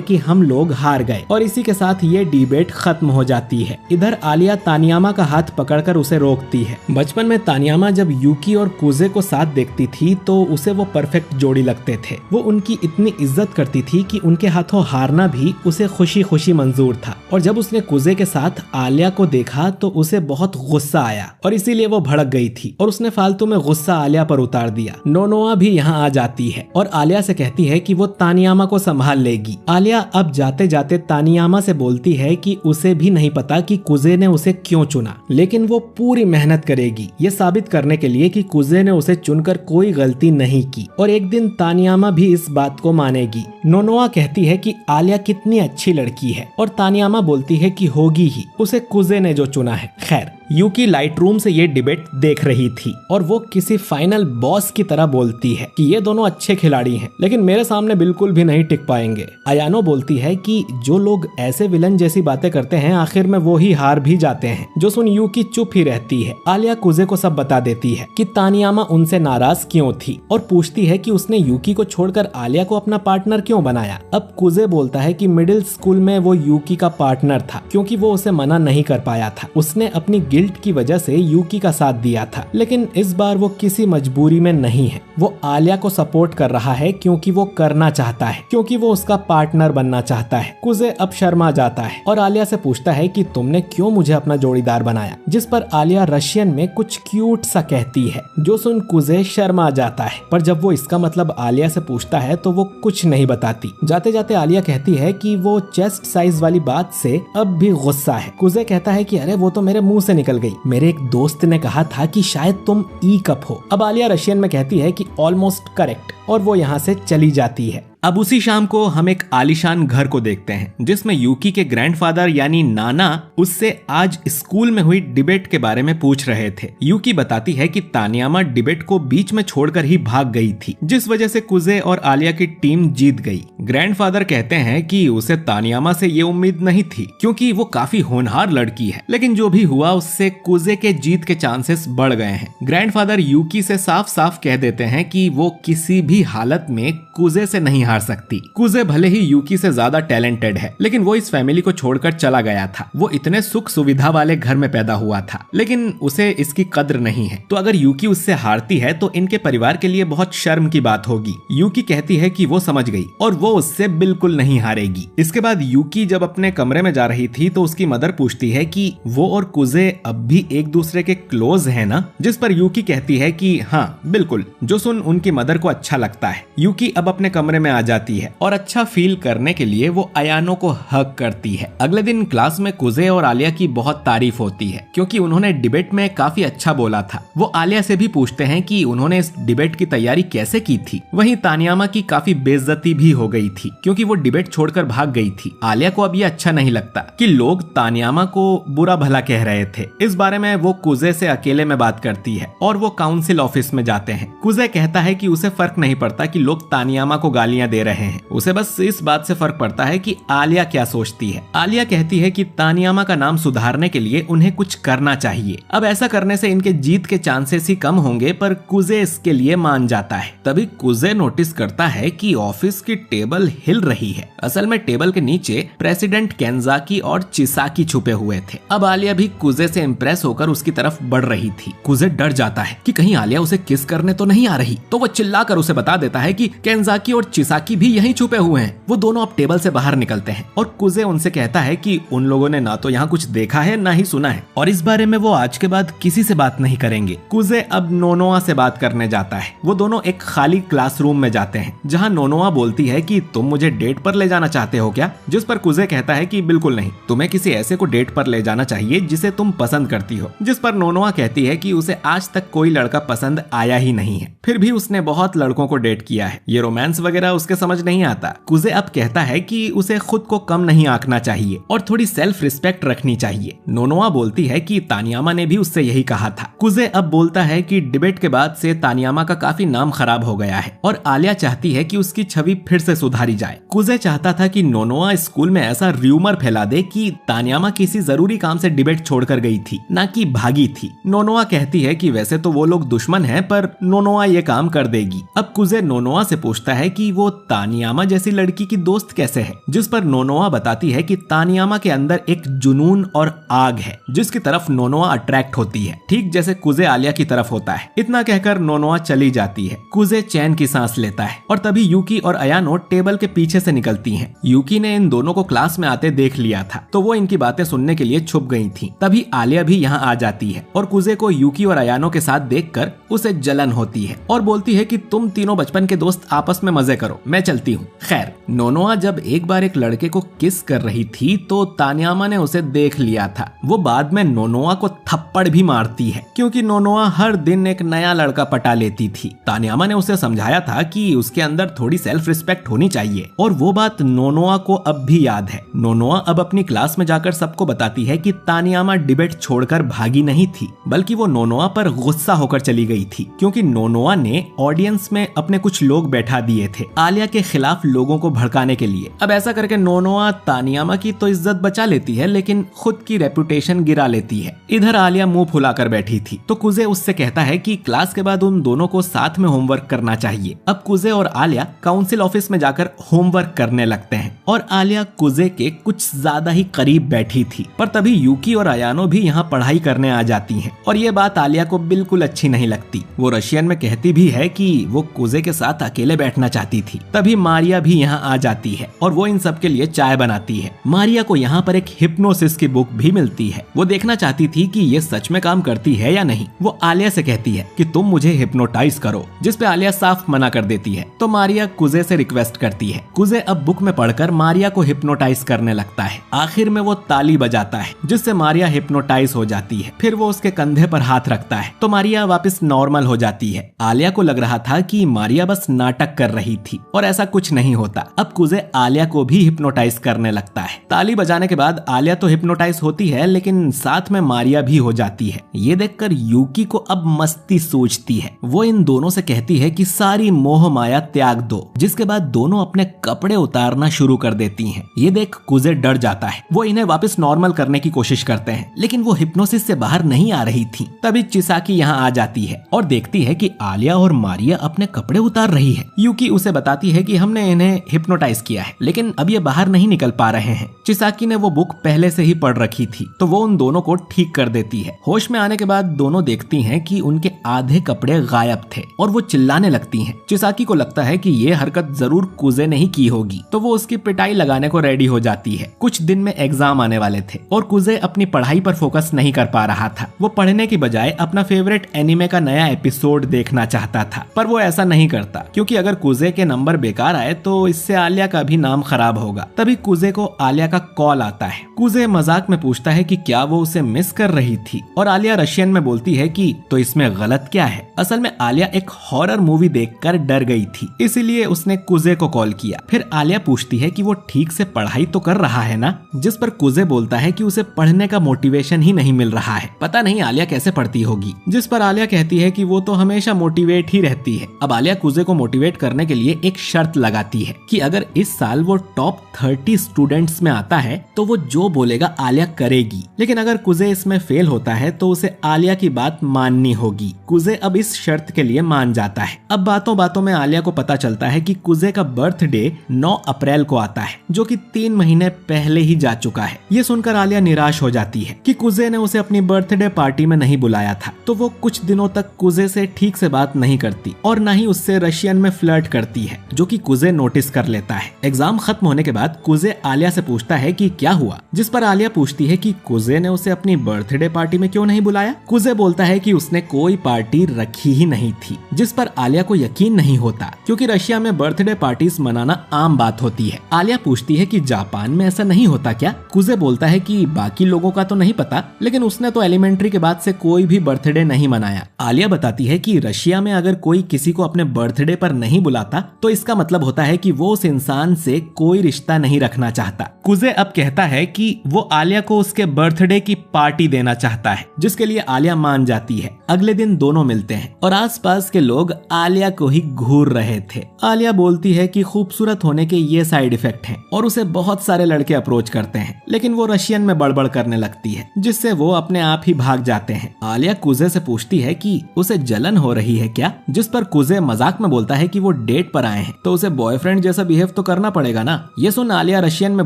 कि हम लोग हार गए और इसी के साथ ये डिबेट खत्म हो जाती है। इधर आलिया तानियामा का हाथ पकड़कर उसे रोकती है। बचपन में तानियामा जब यूकी और कुजे को साथ देखती थी तो उसे वो परफेक्ट जोड़ी लगते थे। वो उनकी इतनी इज्जत करती थी कि उनके हाथों हारना भी उसे खुशी खुशी मंजूर था। और जब उसने कुजे के साथ आलिया को देखा तो उसे बहुत गुस्सा आया और इसीलिए वो भड़क गई थी और उसने फालतू में गुस्सा आलिया पर उतार दिया। नोनोआ भी यहाँ आ जाती है और आलिया से कहती है कि वो तानियामा को संभाल लेगी। आलिया अब जाते जाते तानियामा से बोलती है कि उसे भी नहीं पता कि कुजे ने उसे क्यों चुना, लेकिन वो पूरी मेहनत करेगी ये साबित करने के लिए कि कुजे ने उसे चुनकर कोई गलती नहीं की और एक दिन तानियामा भी इस बात को मानेगी। नोनोआ कहती है कि आलिया कितनी अच्छी लड़की है और तानियामा बोलती है कि होगी ही, उसे कुजे ने जो चुना है। खैर, यूकी लाइट रूम से ये डिबेट देख रही थी और वो किसी फाइनल बॉस की तरह बोलती है कि ये दोनों अच्छे खिलाड़ी हैं, लेकिन मेरे सामने बिल्कुल भी नहीं टिक पाएंगे। अयानो बोलती है कि जो लोग ऐसे विलन जैसी बातें करते हैं आखिर में वो ही हार भी जाते हैं, जो सुन यूकी चुप ही रहती है। आलिया कुजे को सब बता देती है कि तानियामा उनसे नाराज क्यों थी और पूछती है कि उसने यूकी को छोड़कर आलिया को अपना पार्टनर क्यों बनाया। अब कुजे बोलता है कि मिडिल स्कूल में वो यूकी का पार्टनर था क्योंकि वो उसे मना नहीं कर पाया था। उसने अपनी गिल्ट की वजह से यूकी का साथ दिया था, लेकिन इस बार वो किसी मजबूरी में नहीं है। वो आलिया को सपोर्ट कर रहा है क्योंकि वो करना चाहता है, क्योंकि वो उसका पार्टनर बनना चाहता है। कुजे अब शर्मा जाता है और आलिया से पूछता है कि तुमने क्यों मुझे अपना जोड़ीदार बनाया, जिस पर आलिया रशियन में कुछ क्यूट सा कहती है, जो सुन कुजे शर्मा जाता है। पर जब वो इसका मतलब आलिया से पूछता है तो वो कुछ नहीं बताती। जाते जाते आलिया कहती है कि वो चेस्ट साइज वाली बात से अब भी गुस्सा है। कुजे कहता है कि अरे वो तो मेरे मुंह से निकल गई, मेरे एक दोस्त ने कहा था कि शायद तुम ई कप हो। अब आलिया रशियन में कहती है कि ऑलमोस्ट करेक्ट और वो यहाँ से चली जाती है। अब उसी शाम को हम एक आलीशान घर को देखते हैं जिसमें यूकी के ग्रैंडफादर यानी नाना उससे आज स्कूल में हुई डिबेट के बारे में पूछ रहे थे। यूकी बताती है कि तानियामा डिबेट को बीच में छोड़कर ही भाग गई थी, जिस वजह से कुजे और आलिया की टीम जीत गई। ग्रैंडफादर कहते हैं कि उसे तानियामा से ये उम्मीद नहीं थी क्योंकि वो काफी होनहार लड़की है, लेकिन जो भी हुआ उससे कुजे के जीत के चांसेस बढ़ गए हैं। ग्रैंडफादर यूकी से साफ साफ कह देते हैं कि वो किसी भी हालत में कुजे से नहीं हार सकती। कुजे भले ही यूकी से ज्यादा टैलेंटेड है, लेकिन वो इस फैमिली को छोड़कर चला गया था। वो इतने सुख सुविधा वाले घर में पैदा हुआ था, लेकिन उसे इसकी कद्र नहीं है। तो अगर यूकी उससे हारती है तो इनके परिवार के लिए बहुत शर्म की बात होगी। यूकी कहती है कि वो समझ गई और वो उससे बिल्कुल नहीं हारेगी। इसके बाद यूकी जब अपने कमरे में जा रही थी तो उसकी मदर पूछती है कि वो और कुजे अब भी एक दूसरे के क्लोज है ना, जिस पर यूकी कहती है कि हाँ बिल्कुल, जो सुन उनकी मदर को अच्छा लगता है। यूकी अब अपने कमरे में आ आ जाती है और अच्छा फील करने के लिए वो अयानो को हग करती है। अगले दिन क्लास में कुजे और आलिया की बहुत तारीफ होती है क्योंकि उन्होंने डिबेट में काफी अच्छा बोला था। वो आलिया से भी पूछते हैं कि उन्होंने इस डिबेट की तैयारी कैसे की थी। वहीं तानियामा की काफी बेइज्जती भी हो गई थी क्योंकि वो डिबेट छोड़कर भाग गई थी। आलिया को अब ये अच्छा नहीं लगता कि लोग तानियामा को बुरा भला कह रहे थे। इस बारे में वो कुजे से अकेले में बात करती है और वो काउंसिल ऑफिस में जाते हैं। कुजे कहता है कि उसे फर्क नहीं पड़ता कि लोग तानियामा को गालियां दे रहे हैं, उसे बस इस बात से फर्क पड़ता है कि आलिया क्या सोचती है। आलिया कहती है कि तानियामा का नाम सुधारने के लिए उन्हें कुछ करना चाहिए। अब ऐसा करने से इनके जीत के चांसेस ही कम होंगे, पर कुजे इसके लिए मान जाता है। तभी कुजे नोटिस करता है कि ऑफिस की टेबल हिल रही है। असल में टेबल के नीचे प्रेसिडेंट केंजाकी और चिसाकी छुपे हुए थे। अब आलिया भी कुजे से इम्प्रेस होकर उसकी तरफ बढ़ रही थी। कुजे डर जाता है कि कहीं आलिया उसे किस करने तो नहीं आ रही, तो वो चिल्लाकर उसे बता देता है कि केंजाकी और चिसाकी भी यहीं छुपे हुए हैं। वो दोनों अब टेबल से बाहर निकलते हैं और कुजे उनसे कहता है कि उन लोगों ने ना तो यहाँ कुछ देखा है ना ही सुना है और इस बारे में वो आज के बाद किसी से बात नहीं करेंगे। कुजे अब नोनोआ से बात करने जाता है। वो दोनों एक खाली क्लासरूम में जाते हैं जहाँ नोनोआ बोलती है कि तुम मुझे डेट पर ले जाना चाहते हो क्या, जिस पर कुजे कहता है कि बिल्कुल नहीं, तुम्हें किसी ऐसे को डेट पर ले जाना चाहिए जिसे तुम पसंद करती हो। जिस पर नोनोआ कहती है कि उसे आज तक कोई लड़का पसंद आया ही नहीं है, फिर भी उसने बहुत लड़कों को डेट किया है। ये रोमांस वगैरह उसके समझ नहीं आता। कुजे अब कहता है कि उसे खुद को कम नहीं आंकना चाहिए और थोड़ी सेल्फ रिस्पेक्ट रखनी चाहिए। नोनोआ बोलती है कि तानियामा ने भी उससे यही कहा था। कुजे अब बोलता है कि डिबेट के बाद से तानियामा का काफी नाम खराब हो गया है और आलिया चाहती है कि उसकी छवि फिर से सुधारी जाए। कुजे चाहता था कि नोनोआ स्कूल में ऐसा र्यूमर फैला दे कि तानियामा किसी जरूरी काम से डिबेट छोड़कर गई थी, ना कि भागी थी। नोनोआ कहती है कि वैसे तो वो लोग दुश्मन हैं, पर नोनोआ ये काम कर देगी। अब कुजे नोनोआ से पूछता है कि वो तानियामा जैसी लड़की की दोस्त कैसे है, जिस पर नोनोआ बताती है कि तानियामा के अंदर एक जुनून और आग है जिसकी तरफ नोनोआ अट्रैक्ट होती है, ठीक जैसे कुजे आलिया की तरफ होता है। इतना कहकर नोनोआ चली जाती है। कुजे चैन की सांस लेता है और तभी यूकी और अयानो टेबल के पीछे से निकलती हैं। यूकी ने इन दोनों को क्लास में आते देख लिया था तो वो इनकी बातें सुनने के लिए छुप गई थी। तभी आलिया भी यहाँ आ जाती है और कुजे को यूकी और अयानो के साथ देखकर उसे जलन होती है और बोलती है कि तुम तीनों बचपन के दोस्त आपस में मजे करो, मैं चलती हूँ। खैर, नोनोआ जब एक बार एक लड़के को किस कर रही थी तो तानियामा ने उसे देख लिया था। वो बाद में नोनोआ को थप्पड़ भी मारती है क्योंकि नोनोआ हर दिन एक नया लड़का पटा लेती थी। तानियामा ने उसे समझाया था कि उसके अंदर थोड़ी सेल्फ रिस्पेक्ट होनी चाहिए और वो बात नोनोआ को अब भी याद है। नोनोआ अब अपनी क्लास में जाकर सबको बताती है कि तानियामा डिबेट छोड़कर भागी नहीं थी, बल्कि वो नोनोआ पर गुस्सा होकर चली गई थी क्योंकि नोनोआ ने ऑडियंस में अपने कुछ लोग बैठा दिए थे आलिया के खिलाफ लोगों को भड़काने के लिए। अब ऐसा करके नोनोआ तानियामा की तो इज्जत बचा लेती है लेकिन खुद की रेपुटेशन गिरा लेती है। इधर आलिया मुंह फुलाकर बैठी थी तो कुजे उससे कहता है कि क्लास के बाद उन दोनों को साथ में होमवर्क करना चाहिए। अब कुजे और आलिया काउंसिल ऑफिस में जाकर होमवर्क करने लगते हैं और आलिया कुजे के कुछ ज्यादा ही करीब बैठी थी। पर तभी यूकी और अयानो भी यहाँ पढ़ाई करने आ जाती हैं और ये बात आलिया को बिल्कुल अच्छी नहीं लगती। वो रशियन में कहती भी है कि वो कुजे के साथ अकेले बैठना चाहती थी। तभी मारिया भी यहाँ आ जाती है और वो इन सब के लिए चाय बनाती है। मारिया को यहाँ पर एक हिप्नोसिस की बुक भी मिलती है। वो देखना चाहती थी कि ये सच में काम करती है या नहीं। वो आलिया से कहती है कि तुम मुझे हिप्नोटाइज करो, जिस पे आलिया साफ मना कर देती है। तो मारिया कुजे से रिक्वेस्ट करती है। कुजे अब बुक में पढ़कर मारिया को हिप्नोटाइज करने लगता है। आखिर में वो ताली बजाता है जिससे मारिया हिप्नोटाइज हो जाती है। फिर वो उसके कंधे पर हाथ रखता है तो मारिया वापस नॉर्मल हो जाती है। आलिया को लग रहा था कि मारिया बस नाटक कर रही थी और ऐसा कुछ नहीं होता। अब कुजे आलिया को भी हिप्नोटाइज करने लगता है। ताली बजाने के बाद आलिया तो हिप्नोटाइज होती है लेकिन साथ में मारिया भी हो जाती है। ये देखकर यूकी को अब मस्ती सूझती है। वो इन दोनों से कहती है कि सारी मोह माया त्याग दो, जिसके बाद दोनों अपने कपड़े उतारना शुरू कर देती हैं। ये देख कुजे डर जाता है। वो इन्हें वापस नॉर्मल करने की कोशिश करते हैं लेकिन वो हिप्नोसिस से बाहर नहीं आ रही थी। तभी चिसाकी यहाँ आ जाती है और देखती है कि आलिया और मारिया अपने कपड़े उतार रही है। यूकी उसे बताती है कि हमने इन्हें हिप्नोटाइज किया है लेकिन अब ये बाहर नहीं निकल पा रहे हैं। चिसाकी ने वो बुक पहले से ही पढ़ रखी थी तो वो उन दोनों को ठीक कर देती है। होश में आने के बाद दोनों देखती हैं कि उनके आधे कपड़े गायब थे और वो चिल्लाने लगती हैं। चिसाकी को लगता है कि ये हरकत जरूर कुजे ने ही की होगी तो वो उसकी पिटाई लगाने को रेडी हो जाती है। कुछ दिन में एग्जाम आने वाले थे और कुजे अपनी पढ़ाई पर फोकस नहीं कर पा रहा था। वो पढ़ने की बजाय अपना फेवरेट एनिमे का नया एपिसोड देखना चाहता था, पर वो ऐसा नहीं करता क्योंकि अगर कुजे के नंबर नंबर बेकार आए तो इससे आलिया का भी नाम खराब होगा। तभी कुजे को आलिया का कॉल आता है। कुजे मजाक में पूछता है कि क्या वो उसे मिस कर रही थी और आलिया रशियन में बोलती है कि तो इसमें गलत क्या है। असल में आलिया एक हॉरर मूवी देखकर डर गई थी, इसीलिए उसने कुजे को कॉल किया। फिर आलिया पूछती है कि वो ठीक से पढ़ाई तो कर रहा है ना, जिस पर कुजे बोलता है कि उसे पढ़ने का मोटिवेशन ही नहीं मिल रहा है, पता नहीं आलिया कैसे पढ़ती होगी। जिस पर आलिया कहती है कि वो तो हमेशा मोटिवेट ही रहती है। अब आलिया कुजे को मोटिवेट करने के लिए एक शर्त लगाती है कि अगर इस साल वो टॉप 30 स्टूडेंट्स में आता है तो वो जो बोलेगा आलिया करेगी, लेकिन अगर कुजे इसमें फेल होता है तो उसे आलिया की बात माननी होगी। कुजे अब इस शर्त के लिए मान जाता है। अब बातों बातों में आलिया को पता चलता है कि कुजे का बर्थडे 9 अप्रैल को आता है, जो कि 3 महीने पहले ही जा चुका है। ये सुनकर आलिया निराश हो जाती है कि कुजे ने उसे अपनी बर्थडे पार्टी में नहीं बुलाया था, तो वो कुछ दिनों तक कुजे से ठीक से बात नहीं करती और न ही उससे रशियन में फ्लर्ट करती है, जो कि कुजे नोटिस कर लेता है। एग्जाम खत्म होने के बाद कुजे आलिया से पूछता है कि क्या हुआ, जिस पर आलिया पूछती है कि कुजे ने उसे अपनी बर्थडे पार्टी में क्यों नहीं बुलाया। कुजे बोलता है कि उसने कोई पार्टी रखी ही नहीं थी, जिस पर आलिया को यकीन नहीं होता, क्योंकि रशिया में बर्थडे पार्टीज मनाना आम बात होती है। आलिया पूछती है कि जापान में ऐसा नहीं होता क्या। कुजे बोलता है कि बाकी लोगों का तो नहीं पता, लेकिन उसने तो एलिमेंट्री के बाद से कोई भी बर्थडे नहीं मनाया। आलिया बताती है कि रशिया में अगर कोई किसी को अपने बर्थडे पर नहीं बुलाता तो इसका मतलब होता है कि वो उस इंसान से कोई रिश्ता नहीं रखना चाहता। कुजे अब कहता है कि वो आलिया को उसके बर्थडे की पार्टी देना चाहता है, जिसके लिए आलिया मान जाती है। अगले दिन दोनों मिलते हैं और आसपास के लोग आलिया को ही घूर रहे थे। आलिया बोलती है कि खूबसूरत होने के ये साइड इफेक्ट हैं और उसे बहुत सारे लड़के अप्रोच करते हैं, लेकिन वो रशियन में बड़बड़ करने लगती है, जिससे वो अपने आप ही भाग जाते हैं। आलिया कुजे से पूछती है कि उसे जलन हो रही है क्या, जिस पर कुजे मजाक में बोलता है कि वो डेट पर आए हैं तो उसे बॉयफ्रेंड जैसा बिहेव तो करना पड़ेगा ना। ये सुन आलिया रशियन में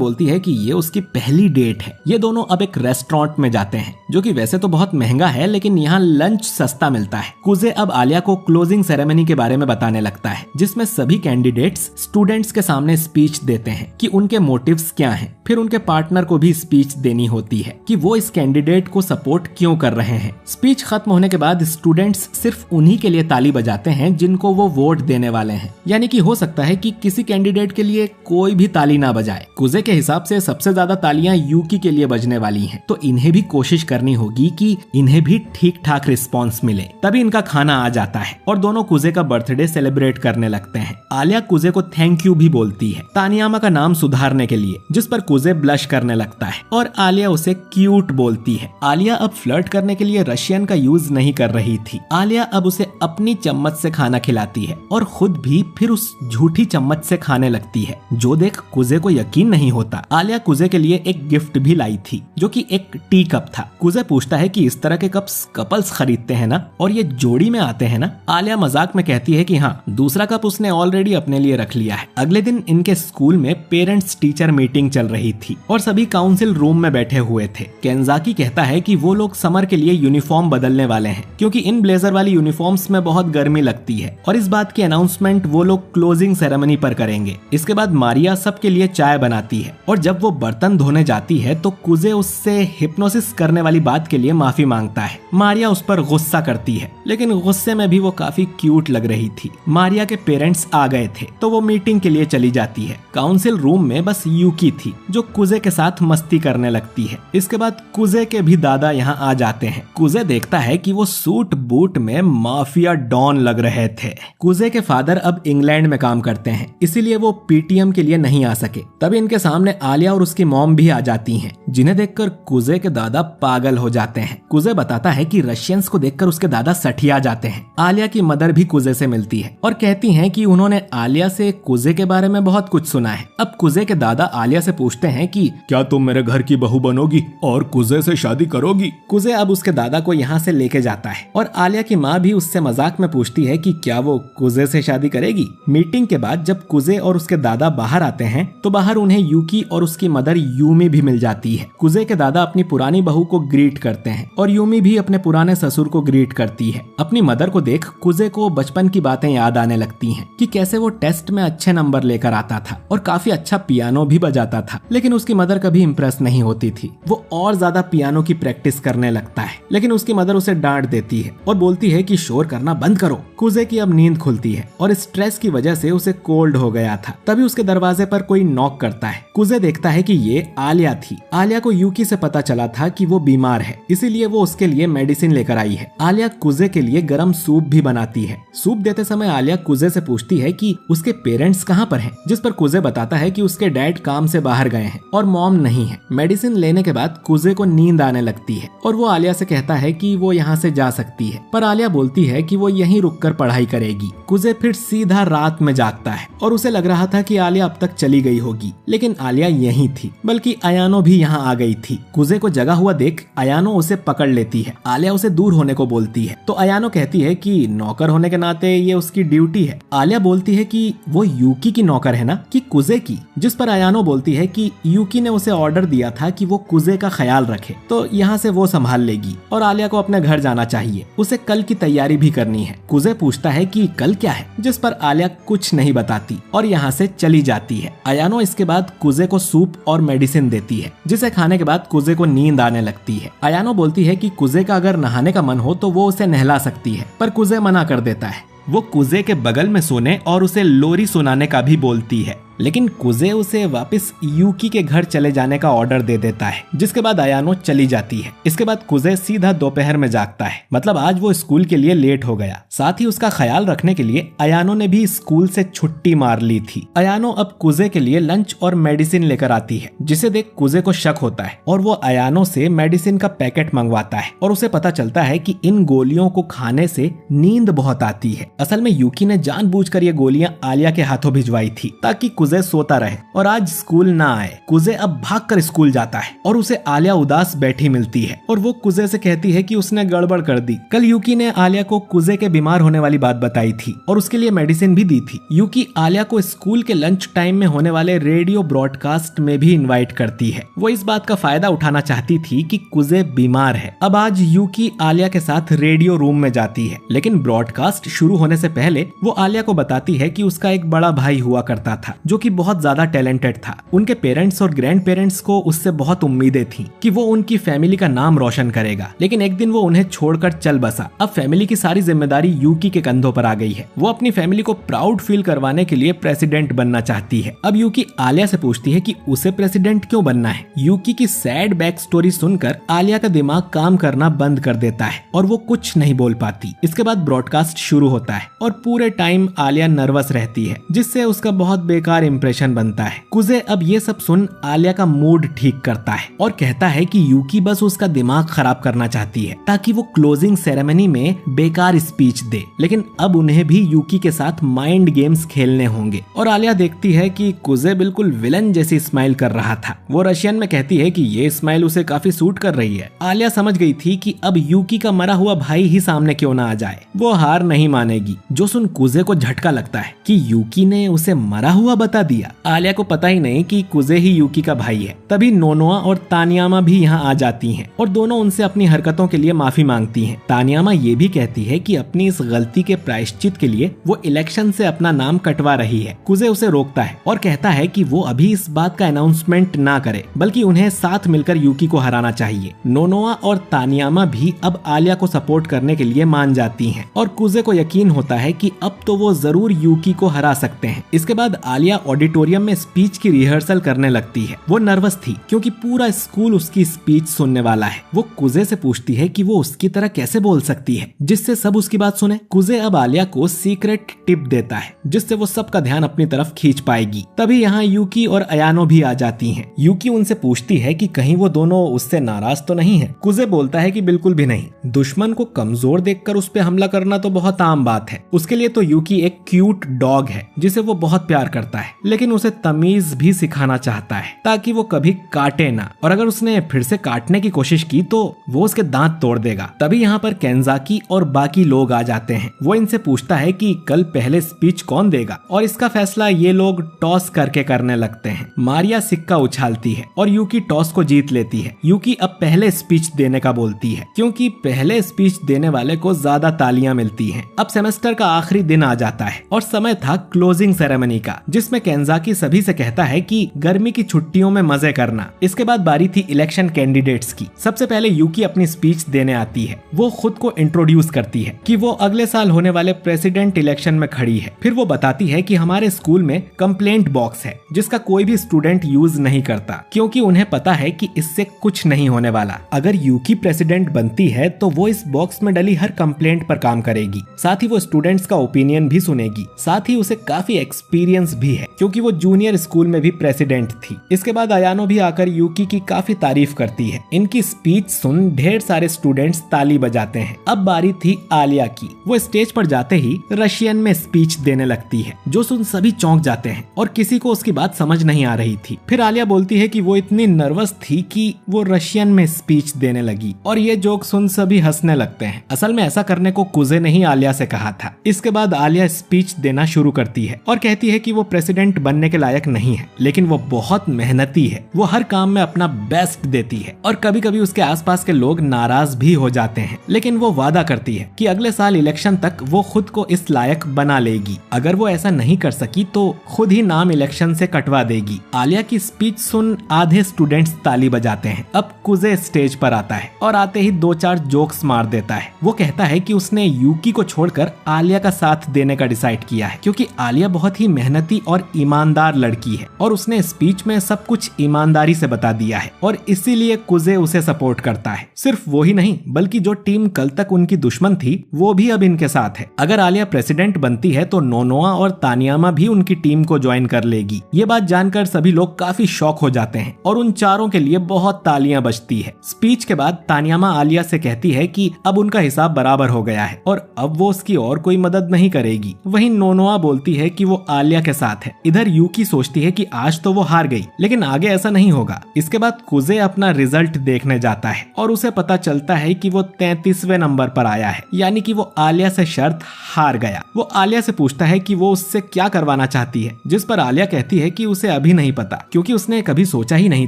बोलती है कि ये उसकी पहली डेट है। ये दोनों अब एक रेस्टोरेंट में जाते हैं, जो कि वैसे तो बहुत महंगा है, लेकिन यहाँ लंच सस्ता मिलता है। कुजे अब आलिया को क्लोजिंग सेरेमनी के बारे में बताने लगता है, जिसमें सभी कैंडिडेट्स स्टूडेंट्स के सामने स्पीच देते हैं कि उनके मोटिव्स क्या हैं। फिर उनके पार्टनर को भी स्पीच देनी होती है कि वो इस कैंडिडेट को सपोर्ट क्यों कर रहे हैं। स्पीच खत्म होने के बाद स्टूडेंट्स सिर्फ उन्हीं के लिए ताली बजाते हैं जिनको वो वोट देने वाले हैं, यानी कि हो सकता है कि किसी कैंडिडेट के लिए कोई भी ताली ना बजाए। कुजे के हिसाब से सबसे ज्यादा तालियां यूकी के लिए बजने वाली हैं, तो इन्हें भी कोशिश करनी होगी कि इन्हें भी ठीक ठाक रिस्पॉन्स मिले। तभी इनका खाना आ जाता है और दोनों कुजे का बर्थडे सेलिब्रेट करने लगते हैं। आलिया कुजे को थैंक यू भी बोलती है तानियामा का नाम सुधारने के लिए, जिस पर कुजे ब्लश करने लगता है और आलिया उसे क्यूट बोलती है। आलिया अब फ्लर्ट करने के लिए रशियन का यूज नहीं कर रही थी। आलिया अब उसे अपनी चम्मच से खाना खिलाती है और खुद भी फिर उस झूठी चम्मच से खाने लगती है, जो देख कुजे को यकीन नहीं होता। आलिया कुजे के लिए एक गिफ्ट भी लाई थी, जो कि एक टी कप था। कुजे पूछता है कि इस तरह के कप्स कपल्स खरीदते हैं ना, और ये जोड़ी में आते हैं ना। आलिया मजाक में कहती है कि हाँ, दूसरा कप उसने ऑलरेडी अपने लिए रख लिया है। अगले दिन इनके स्कूल में पेरेंट्स टीचर मीटिंग चल रही थी और सभी काउंसिल रूम में बैठे हुए थे। केंजाकी कहता है कि वो लोग समर के लिए यूनिफॉर्म बदलने वाले हैं, क्योंकि इन ब्लेजर वाली यूनिफॉर्म्स में बहुत गर्मी लगती है, और इस बात की अनाउंसमेंट वो लोग क्लोजिंग सेरेमनी पर करेंगे। इसके बाद मारिया सबके लिए चाय बनाती है और जब वो बर्तन धोने जाती है तो कुजे उससे हिप्नोसिस करने वाली बात के लिए माफी मांगता है। मारिया उस पर गुस्सा करती है, लेकिन गुस्से में भी वो काफी क्यूट लग रही थी। मारिया के पेरेंट्स आ गए थे तो वो मीटिंग के लिए चली जाती है। काउंसिल रूम में बस यूकी थी, जो कुजे के साथ मस्ती करने लगती है। इसके बाद कुजे के भी दादा यहाँ आ जाते हैं। कुजे देखता है कि वो सूट बूट में माफिया डॉन लग रहे थे। कुजे के फादर अब इंग्लैंड में काम करते हैं, इसीलिए वो पीटीएम के लिए नहीं आ सके। तभी इनके सामने आलिया और उसकी मॉम भी आ जाती हैं, जिन्हें देखकर कुजे के दादा पागल हो जाते हैं। कुजे बताता है कि रशियंस को देखकर उसके दादा सठिया जाते हैं। आलिया की मदर भी कुजे से मिलती है और कहती हैं कि उन्होंने आलिया से कुजे के बारे में बहुत कुछ सुना है। अब कुजे के दादा आलिया से पूछते हैं कि क्या तुम मेरे घर की बहू बनोगी और कुजे से शादी करोगी। कुजे अब उसके दादा को यहाँ से लेके जाता है और आलिया की माँ भी उससे मजाक में पूछती है कि क्या वो कुजे से शादी करेगी। मीटिंग के बाद जब कुजे और उसके दादा बाहर आते हैं तो बाहर उन्हें यूकी और उसकी मदर यूमी भी मिल जाती है। है। कुजे के दादा अपनी पुरानी बहू को ग्रीट करते हैं और यूमी भी अपने पुराने ससुर को ग्रीट करती है। अपनी मदर को देख कुजे को बचपन की बातें याद आने लगती हैं कि कैसे वो टेस्ट में अच्छे नंबर लेकर आता था और काफी अच्छा पियानो भी बजाता था, लेकिन उसकी मदर कभी इम्प्रेस नहीं होती थी। वो और ज्यादा पियानो की प्रैक्टिस करने लगता है, लेकिन उसकी मदर उसे डांट देती है और बोलती है कि शोर करना बंद करो। कुजे की अब नींद खुलती है और स्ट्रेस की वजह से उसे कोल्ड हो गया था। तभी उसके दरवाजे पर कोई नॉक करता है। कुजे देखता है कि ये आलिया थी। आलिया को यूकी से पता चला था कि वो बीमार है, इसीलिए वो उसके लिए मेडिसिन लेकर आई है। आलिया कुजे के लिए गरम सूप भी बनाती है। सूप देते समय आलिया कुजे से पूछती है कि उसके पेरेंट्स कहाँ पर हैं, जिस पर कुजे बताता है कि उसके डैड काम से बाहर गए हैं और मॉम नहीं है। मेडिसिन लेने के बाद कुजे को नींद आने लगती है और वो आलिया से कहता है कि वो यहाँ से जा सकती है, पर आलिया बोलती है कि वो यहीं रुककर पढ़ाई करेगी। कुजे फिर सीधा रात में जागता है और उसे लग रहा था कि आलिया अब तक चली गई होगी, लेकिन आलिया यहीं थी, बल्कि अयानो भी यहाँ आ गई थी। कुजे को जगा हुआ देख अयानो उसे पकड़ लेती है। आलिया उसे दूर होने को बोलती है तो अयानो कहती है कि नौकर होने के नाते ये उसकी ड्यूटी है। आलिया बोलती है कि वो यूकी की नौकर है ना, कि कुजे की, जिस पर अयानो बोलती है कि यूकी ने उसे ऑर्डर दिया था कि वो कुजे का ख्याल रखे, तो यहाँ से वो संभाल लेगी और आलिया को अपने घर जाना चाहिए। उसे कल की तैयारी भी करनी है। कुजे पूछता है कि कल क्या है, जिस पर आलिया कुछ नहीं बताती और यहाँ से चली जाती है। अयानो इसके बाद कुजे को सूप और मेडिसिन देती है, जिसे खाने के बाद कुजे को नींद आने लगती है। अयानो बोलती है कि कुजे का अगर नहाने का मन हो तो वो उसे नहला सकती है, पर कुजे मना कर देता है। वो कुजे के बगल में सोने और उसे लोरी सुनाने का भी बोलती है, लेकिन कुजे उसे वापस यूकी के घर चले जाने का ऑर्डर दे देता है, जिसके बाद अयानो चली जाती है। इसके बाद कुजे सीधा दोपहर में जागता है, मतलब आज वो स्कूल के लिए लेट हो गया। साथ ही उसका ख्याल रखने के लिए अयानो ने भी स्कूल से छुट्टी मार ली थी। अयानो अब कुजे के लिए लंच और मेडिसिन लेकर आती है, जिसे देख कुजे को शक होता है और वो अयानो से मेडिसिन का पैकेट मंगवाता है और उसे पता चलता है कि इन गोलियों को खाने से नींद बहुत आती है। असल में यूकी ने जानबूझकर ये गोलियां आलिया के हाथों भिजवाई थी ताकि कुजे सोता रहे और आज स्कूल ना आए। कुजे अब भागकर स्कूल जाता है और उसे आलिया उदास बैठी मिलती है और वो कुजे से कहती है कि उसने गड़बड़ कर दी। कल यूकी ने आलिया को कुजे के बीमार होने वाली बात बताई थी और उसके लिए मेडिसिन भी दी थी। यूकी आलिया को स्कूल के लंच टाइम में होने वाले रेडियो ब्रॉडकास्ट में भी इनवाइट करती है। वो इस बात का फायदा उठाना चाहती थी कि कुजे बीमार है। अब आज यूकी आलिया के साथ रेडियो रूम में जाती है, लेकिन ब्रॉडकास्ट शुरू होने से पहले वो आलिया को बताती है कि उसका एक बड़ा भाई हुआ करता था जो कि बहुत ज्यादा टैलेंटेड था। उनके पेरेंट्स और ग्रैंड पेरेंट्स को उससे बहुत उम्मीदें थी कि वो उनकी फैमिली का नाम रोशन करेगा, लेकिन एक दिन वो उन्हें छोड़कर चल बसा। अब फैमिली की सारी जिम्मेदारी यूकी के कंधों पर आ गई है। वो अपनी फैमिली को प्राउड फील करवाने के लिए प्रेसिडेंट बनना चाहती है। अब यूकी आलिया से पूछती है कि उसे प्रेसिडेंट क्यों बनना है। यूकी की सैड बैक स्टोरी सुनकर आलिया का दिमाग काम करना बंद कर देता है और वो कुछ नहीं बोल पाती। इसके बाद ब्रॉडकास्ट शुरू होता है और पूरे टाइम आलिया नर्वस रहती है, जिससे उसका बहुत बेकार इंप्रेशन बनता है। कुजे अब ये सब सुन आलिया का मूड ठीक करता है और कहता है कि यूकी बस उसका दिमाग खराब करना चाहती है ताकि वो क्लोजिंग सेरेमनी में बेकार स्पीच दे, लेकिन अब उन्हें भी यूकी के साथ माइंड गेम्स खेलने होंगे। और आलिया देखती है कि कुजे बिल्कुल विलन जैसी स्माइल कर रहा था। वो रशियन में कहती है कि ये स्माइल उसे काफी सूट कर रही है। आलिया समझ गई थी कि अब यूकी का मरा हुआ भाई ही सामने क्यों ना आ जाए, वो हार नहीं मानेगी। जो सुन कुजे को झटका लगता है कि यूकी ने उसे मरा हुआ बता दिया। आलिया को पता ही नहीं कि कुजे ही यूकी का भाई है। तभी नोनोआ और तानियामा भी यहाँ आ जाती हैं और दोनों उनसे अपनी हरकतों के लिए माफी मांगती हैं। तानियामा ये भी कहती है कि अपनी इस गलती के प्रायश्चित के लिए वो इलेक्शन से अपना नाम कटवा रही है। कुजे उसे रोकता है और कहता है कि वो अभी इस बात का अनाउंसमेंट ना करे, बल्कि उन्हें साथ मिलकर यूकी को हराना चाहिए। नोनोआ और तानियामा भी अब आलिया को सपोर्ट करने के लिए मान जाती हैं और कुजे को यकीन होता है कि अब तो वो जरूर यूकी को हरा सकते हैं। इसके बाद आलिया ऑडिटोरियम में स्पीच की रिहर्सल करने लगती है। वो नर्वस थी क्योंकि पूरा स्कूल उसकी स्पीच सुनने वाला है। वो कुजे से पूछती है कि वो उसकी तरह कैसे बोल सकती है जिससे सब उसकी बात सुने। कुजे अब आलिया को सीक्रेट टिप देता है जिससे वो सबका ध्यान अपनी तरफ खींच पाएगी। तभी यहाँ यूकी और अयानो भी आ जाती हैं। यूकी उनसे पूछती है कि कहीं वो दोनों उससे नाराज तो नहीं है। कुजे बोलता है कि बिल्कुल भी नहीं। दुश्मन को कमजोर देखकर उस पे हमला करना तो बहुत आम बात है। उसके लिए तो यूकी एक क्यूट डॉग है जिसे वो बहुत प्यार करता है। लेकिन उसे तमीज भी सिखाना चाहता है ताकि वो कभी काटे ना, और अगर उसने फिर से काटने की कोशिश की तो वो उसके दांत तोड़ देगा। तभी यहाँ पर केंजाकी और बाकी लोग आ जाते हैं। वो इनसे पूछता है कि कल पहले स्पीच कौन देगा, और इसका फैसला ये लोग टॉस करके करने लगते हैं। मारिया सिक्का उछालती है और यूकी टॉस को जीत लेती है। यूकी अब पहले स्पीच देने का बोलती है क्योंकि पहले स्पीच देने वाले को ज्यादा तालियां मिलती हैं। अब सेमेस्टर का आखिरी दिन आ जाता है और समय था क्लोजिंग सेरेमनी का, जिसमें केंजाकी सभी से कहता है कि गर्मी की छुट्टियों में मजे करना। इसके बाद बारी थी इलेक्शन कैंडिडेट्स की। सबसे पहले यूकी अपनी स्पीच देने आती है। वो खुद को इंट्रोड्यूस करती है कि वो अगले साल होने वाले प्रेसिडेंट इलेक्शन में खड़ी है। फिर वो बताती है कि हमारे स्कूल में कंप्लेंट बॉक्स है जिसका कोई भी स्टूडेंट यूज नहीं करता क्योंकि उन्हें पता है कि इससे कुछ नहीं होने वाला। अगर यूकी प्रेसिडेंट बनती है तो वो इस बॉक्स में डली हर कंप्लेंट पर काम करेगी, साथ ही वो स्टूडेंट्स का ओपिनियन भी सुनेगी। साथ ही उसे काफी एक्सपीरियंस भी है क्योंकि वो जूनियर स्कूल में भी प्रेसिडेंट थी। इसके बाद अयानो भी आकर यूकी की काफी तारीफ करती है। इनकी स्पीच सुन ढेर सारे स्टूडेंट्स ताली बजाते हैं। अब बारी थी आलिया की। वो स्टेज पर जाते ही रशियन में स्पीच देने लगती है, जो सुन सभी चौंक जाते हैं और किसी को उसकी बात समझ नहीं आ रही थी। फिर आलिया बोलती है कि वो इतनी नर्वस थी कि वो रशियन में स्पीच देने लगी, और ये जोक सुन सभी हंसने लगते हैं। असल में ऐसा करने को कुजे ने ही आलिया से कहा था। इसके बाद आलिया स्पीच देना शुरू करती है और कहती है कि वो प्रेसिडेंट बनने के लायक नहीं है, लेकिन वो बहुत मेहनती है। वो हर काम में अपना बेस्ट देती है और कभी कभी उसके आसपास के लोग नाराज भी हो जाते हैं, लेकिन वो वादा करती है कि अगले साल इलेक्शन तक वो खुद को इस लायक बना लेगी। अगर वो ऐसा नहीं कर सकी तो खुद ही नाम इलेक्शन से कटवा देगी। आलिया की स्पीच सुन आधे स्टूडेंट्स ताली बजाते हैं। अब कुजे स्टेज पर आता है और आते ही 2-4 जोक्स मार देता है। वो कहता है कि उसने यूकी को छोड़कर आलिया का साथ देने का डिसाइड किया है क्योंकि आलिया बहुत ही मेहनती और ईमानदार लड़की है और उसने स्पीच में सब कुछ ईमानदारी से बता दिया है, और इसीलिए कुजे उसे सपोर्ट करता है। सिर्फ वो ही नहीं बल्कि जो टीम कल तक उनकी दुश्मन थी वो भी अब इनके साथ है। अगर आलिया प्रेसिडेंट बनती है तो नोनोआ और तानियामा भी उनकी टीम को ज्वाइन कर लेगी। ये बात जानकर सभी लोग काफी शॉक हो जाते हैं और उन चारों के लिए बहुत तालियां बजती है। स्पीच के बाद तानियामा आलिया से कहती है कि अब उनका हिसाब बराबर हो गया है और अब वो उसकी और कोई मदद नहीं करेगी। वहीं नोनोआ बोलती है कि वो आलिया के साथ है। इधर यूकी सोचती है कि आज तो वो हार गई, लेकिन आगे ऐसा नहीं होगा। इसके बाद कुजे अपना रिजल्ट देखने जाता है और उसे पता चलता है कि वो 33वें नंबर पर आया है, यानी कि वो आलिया से शर्त हार गया। वो आलिया से पूछता है कि वो उससे क्या करवाना चाहती है, जिस पर आलिया कहती है कि उसे अभी नहीं पता क्योंकि उसने कभी सोचा ही नहीं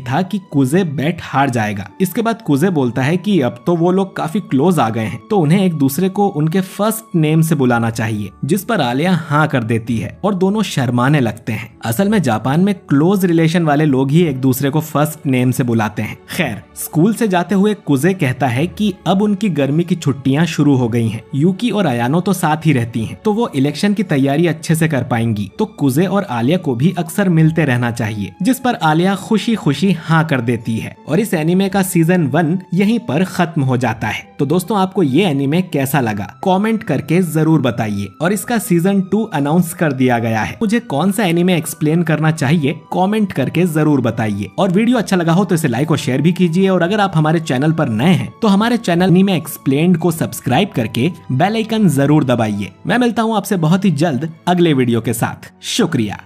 था कि कुजे बैट हार जाएगा। इसके बाद कुजे बोलता है कि अब तो वो लोग काफी क्लोज आ गए हैं तो उन्हें एक दूसरे को उनके फर्स्ट नेम से बुलाना चाहिए, जिस पर आलिया हाँ कर देती है और दोनों शर्माने लगते हैं। असल में जापान में क्लोज रिलेशन वाले लोग ही एक दूसरे को फर्स्ट नेम से बुलाते हैं। खैर, स्कूल से जाते हुए कुजे कहता है कि अब उनकी गर्मी की छुट्टियां शुरू हो गई हैं। यूकी और अयानो तो साथ ही रहती हैं, तो वो इलेक्शन की तैयारी अच्छे से कर पाएंगी। तो कुजे और आलिया को भी अक्सर मिलते रहना चाहिए, जिस पर आलिया खुशी खुशी हाँ कर देती है। और इस एनिमे का सीजन 1 यहीं पर खत्म हो जाता है। तो दोस्तों, आपको ये एनिमे कैसा लगा कमेंट करके जरूर बताइए। और इसका सीजन 2 अनाउंस कर दिया गया है। मुझे कौन सा एनिमे एक्सप्लेन करना चाहिए कमेंट करके जरूर बताइए। और वीडियो अच्छा लगा हो तो इसे लाइक और शेयर भी कीजिए। और अगर आप हमारे चैनल पर नए हैं तो हमारे चैनल एनिमे एक्सप्लेन्ड को सब्सक्राइब करके बेल आइकन जरूर दबाइए। मैं मिलता हूँ आपसे बहुत ही जल्द अगले वीडियो के साथ। शुक्रिया।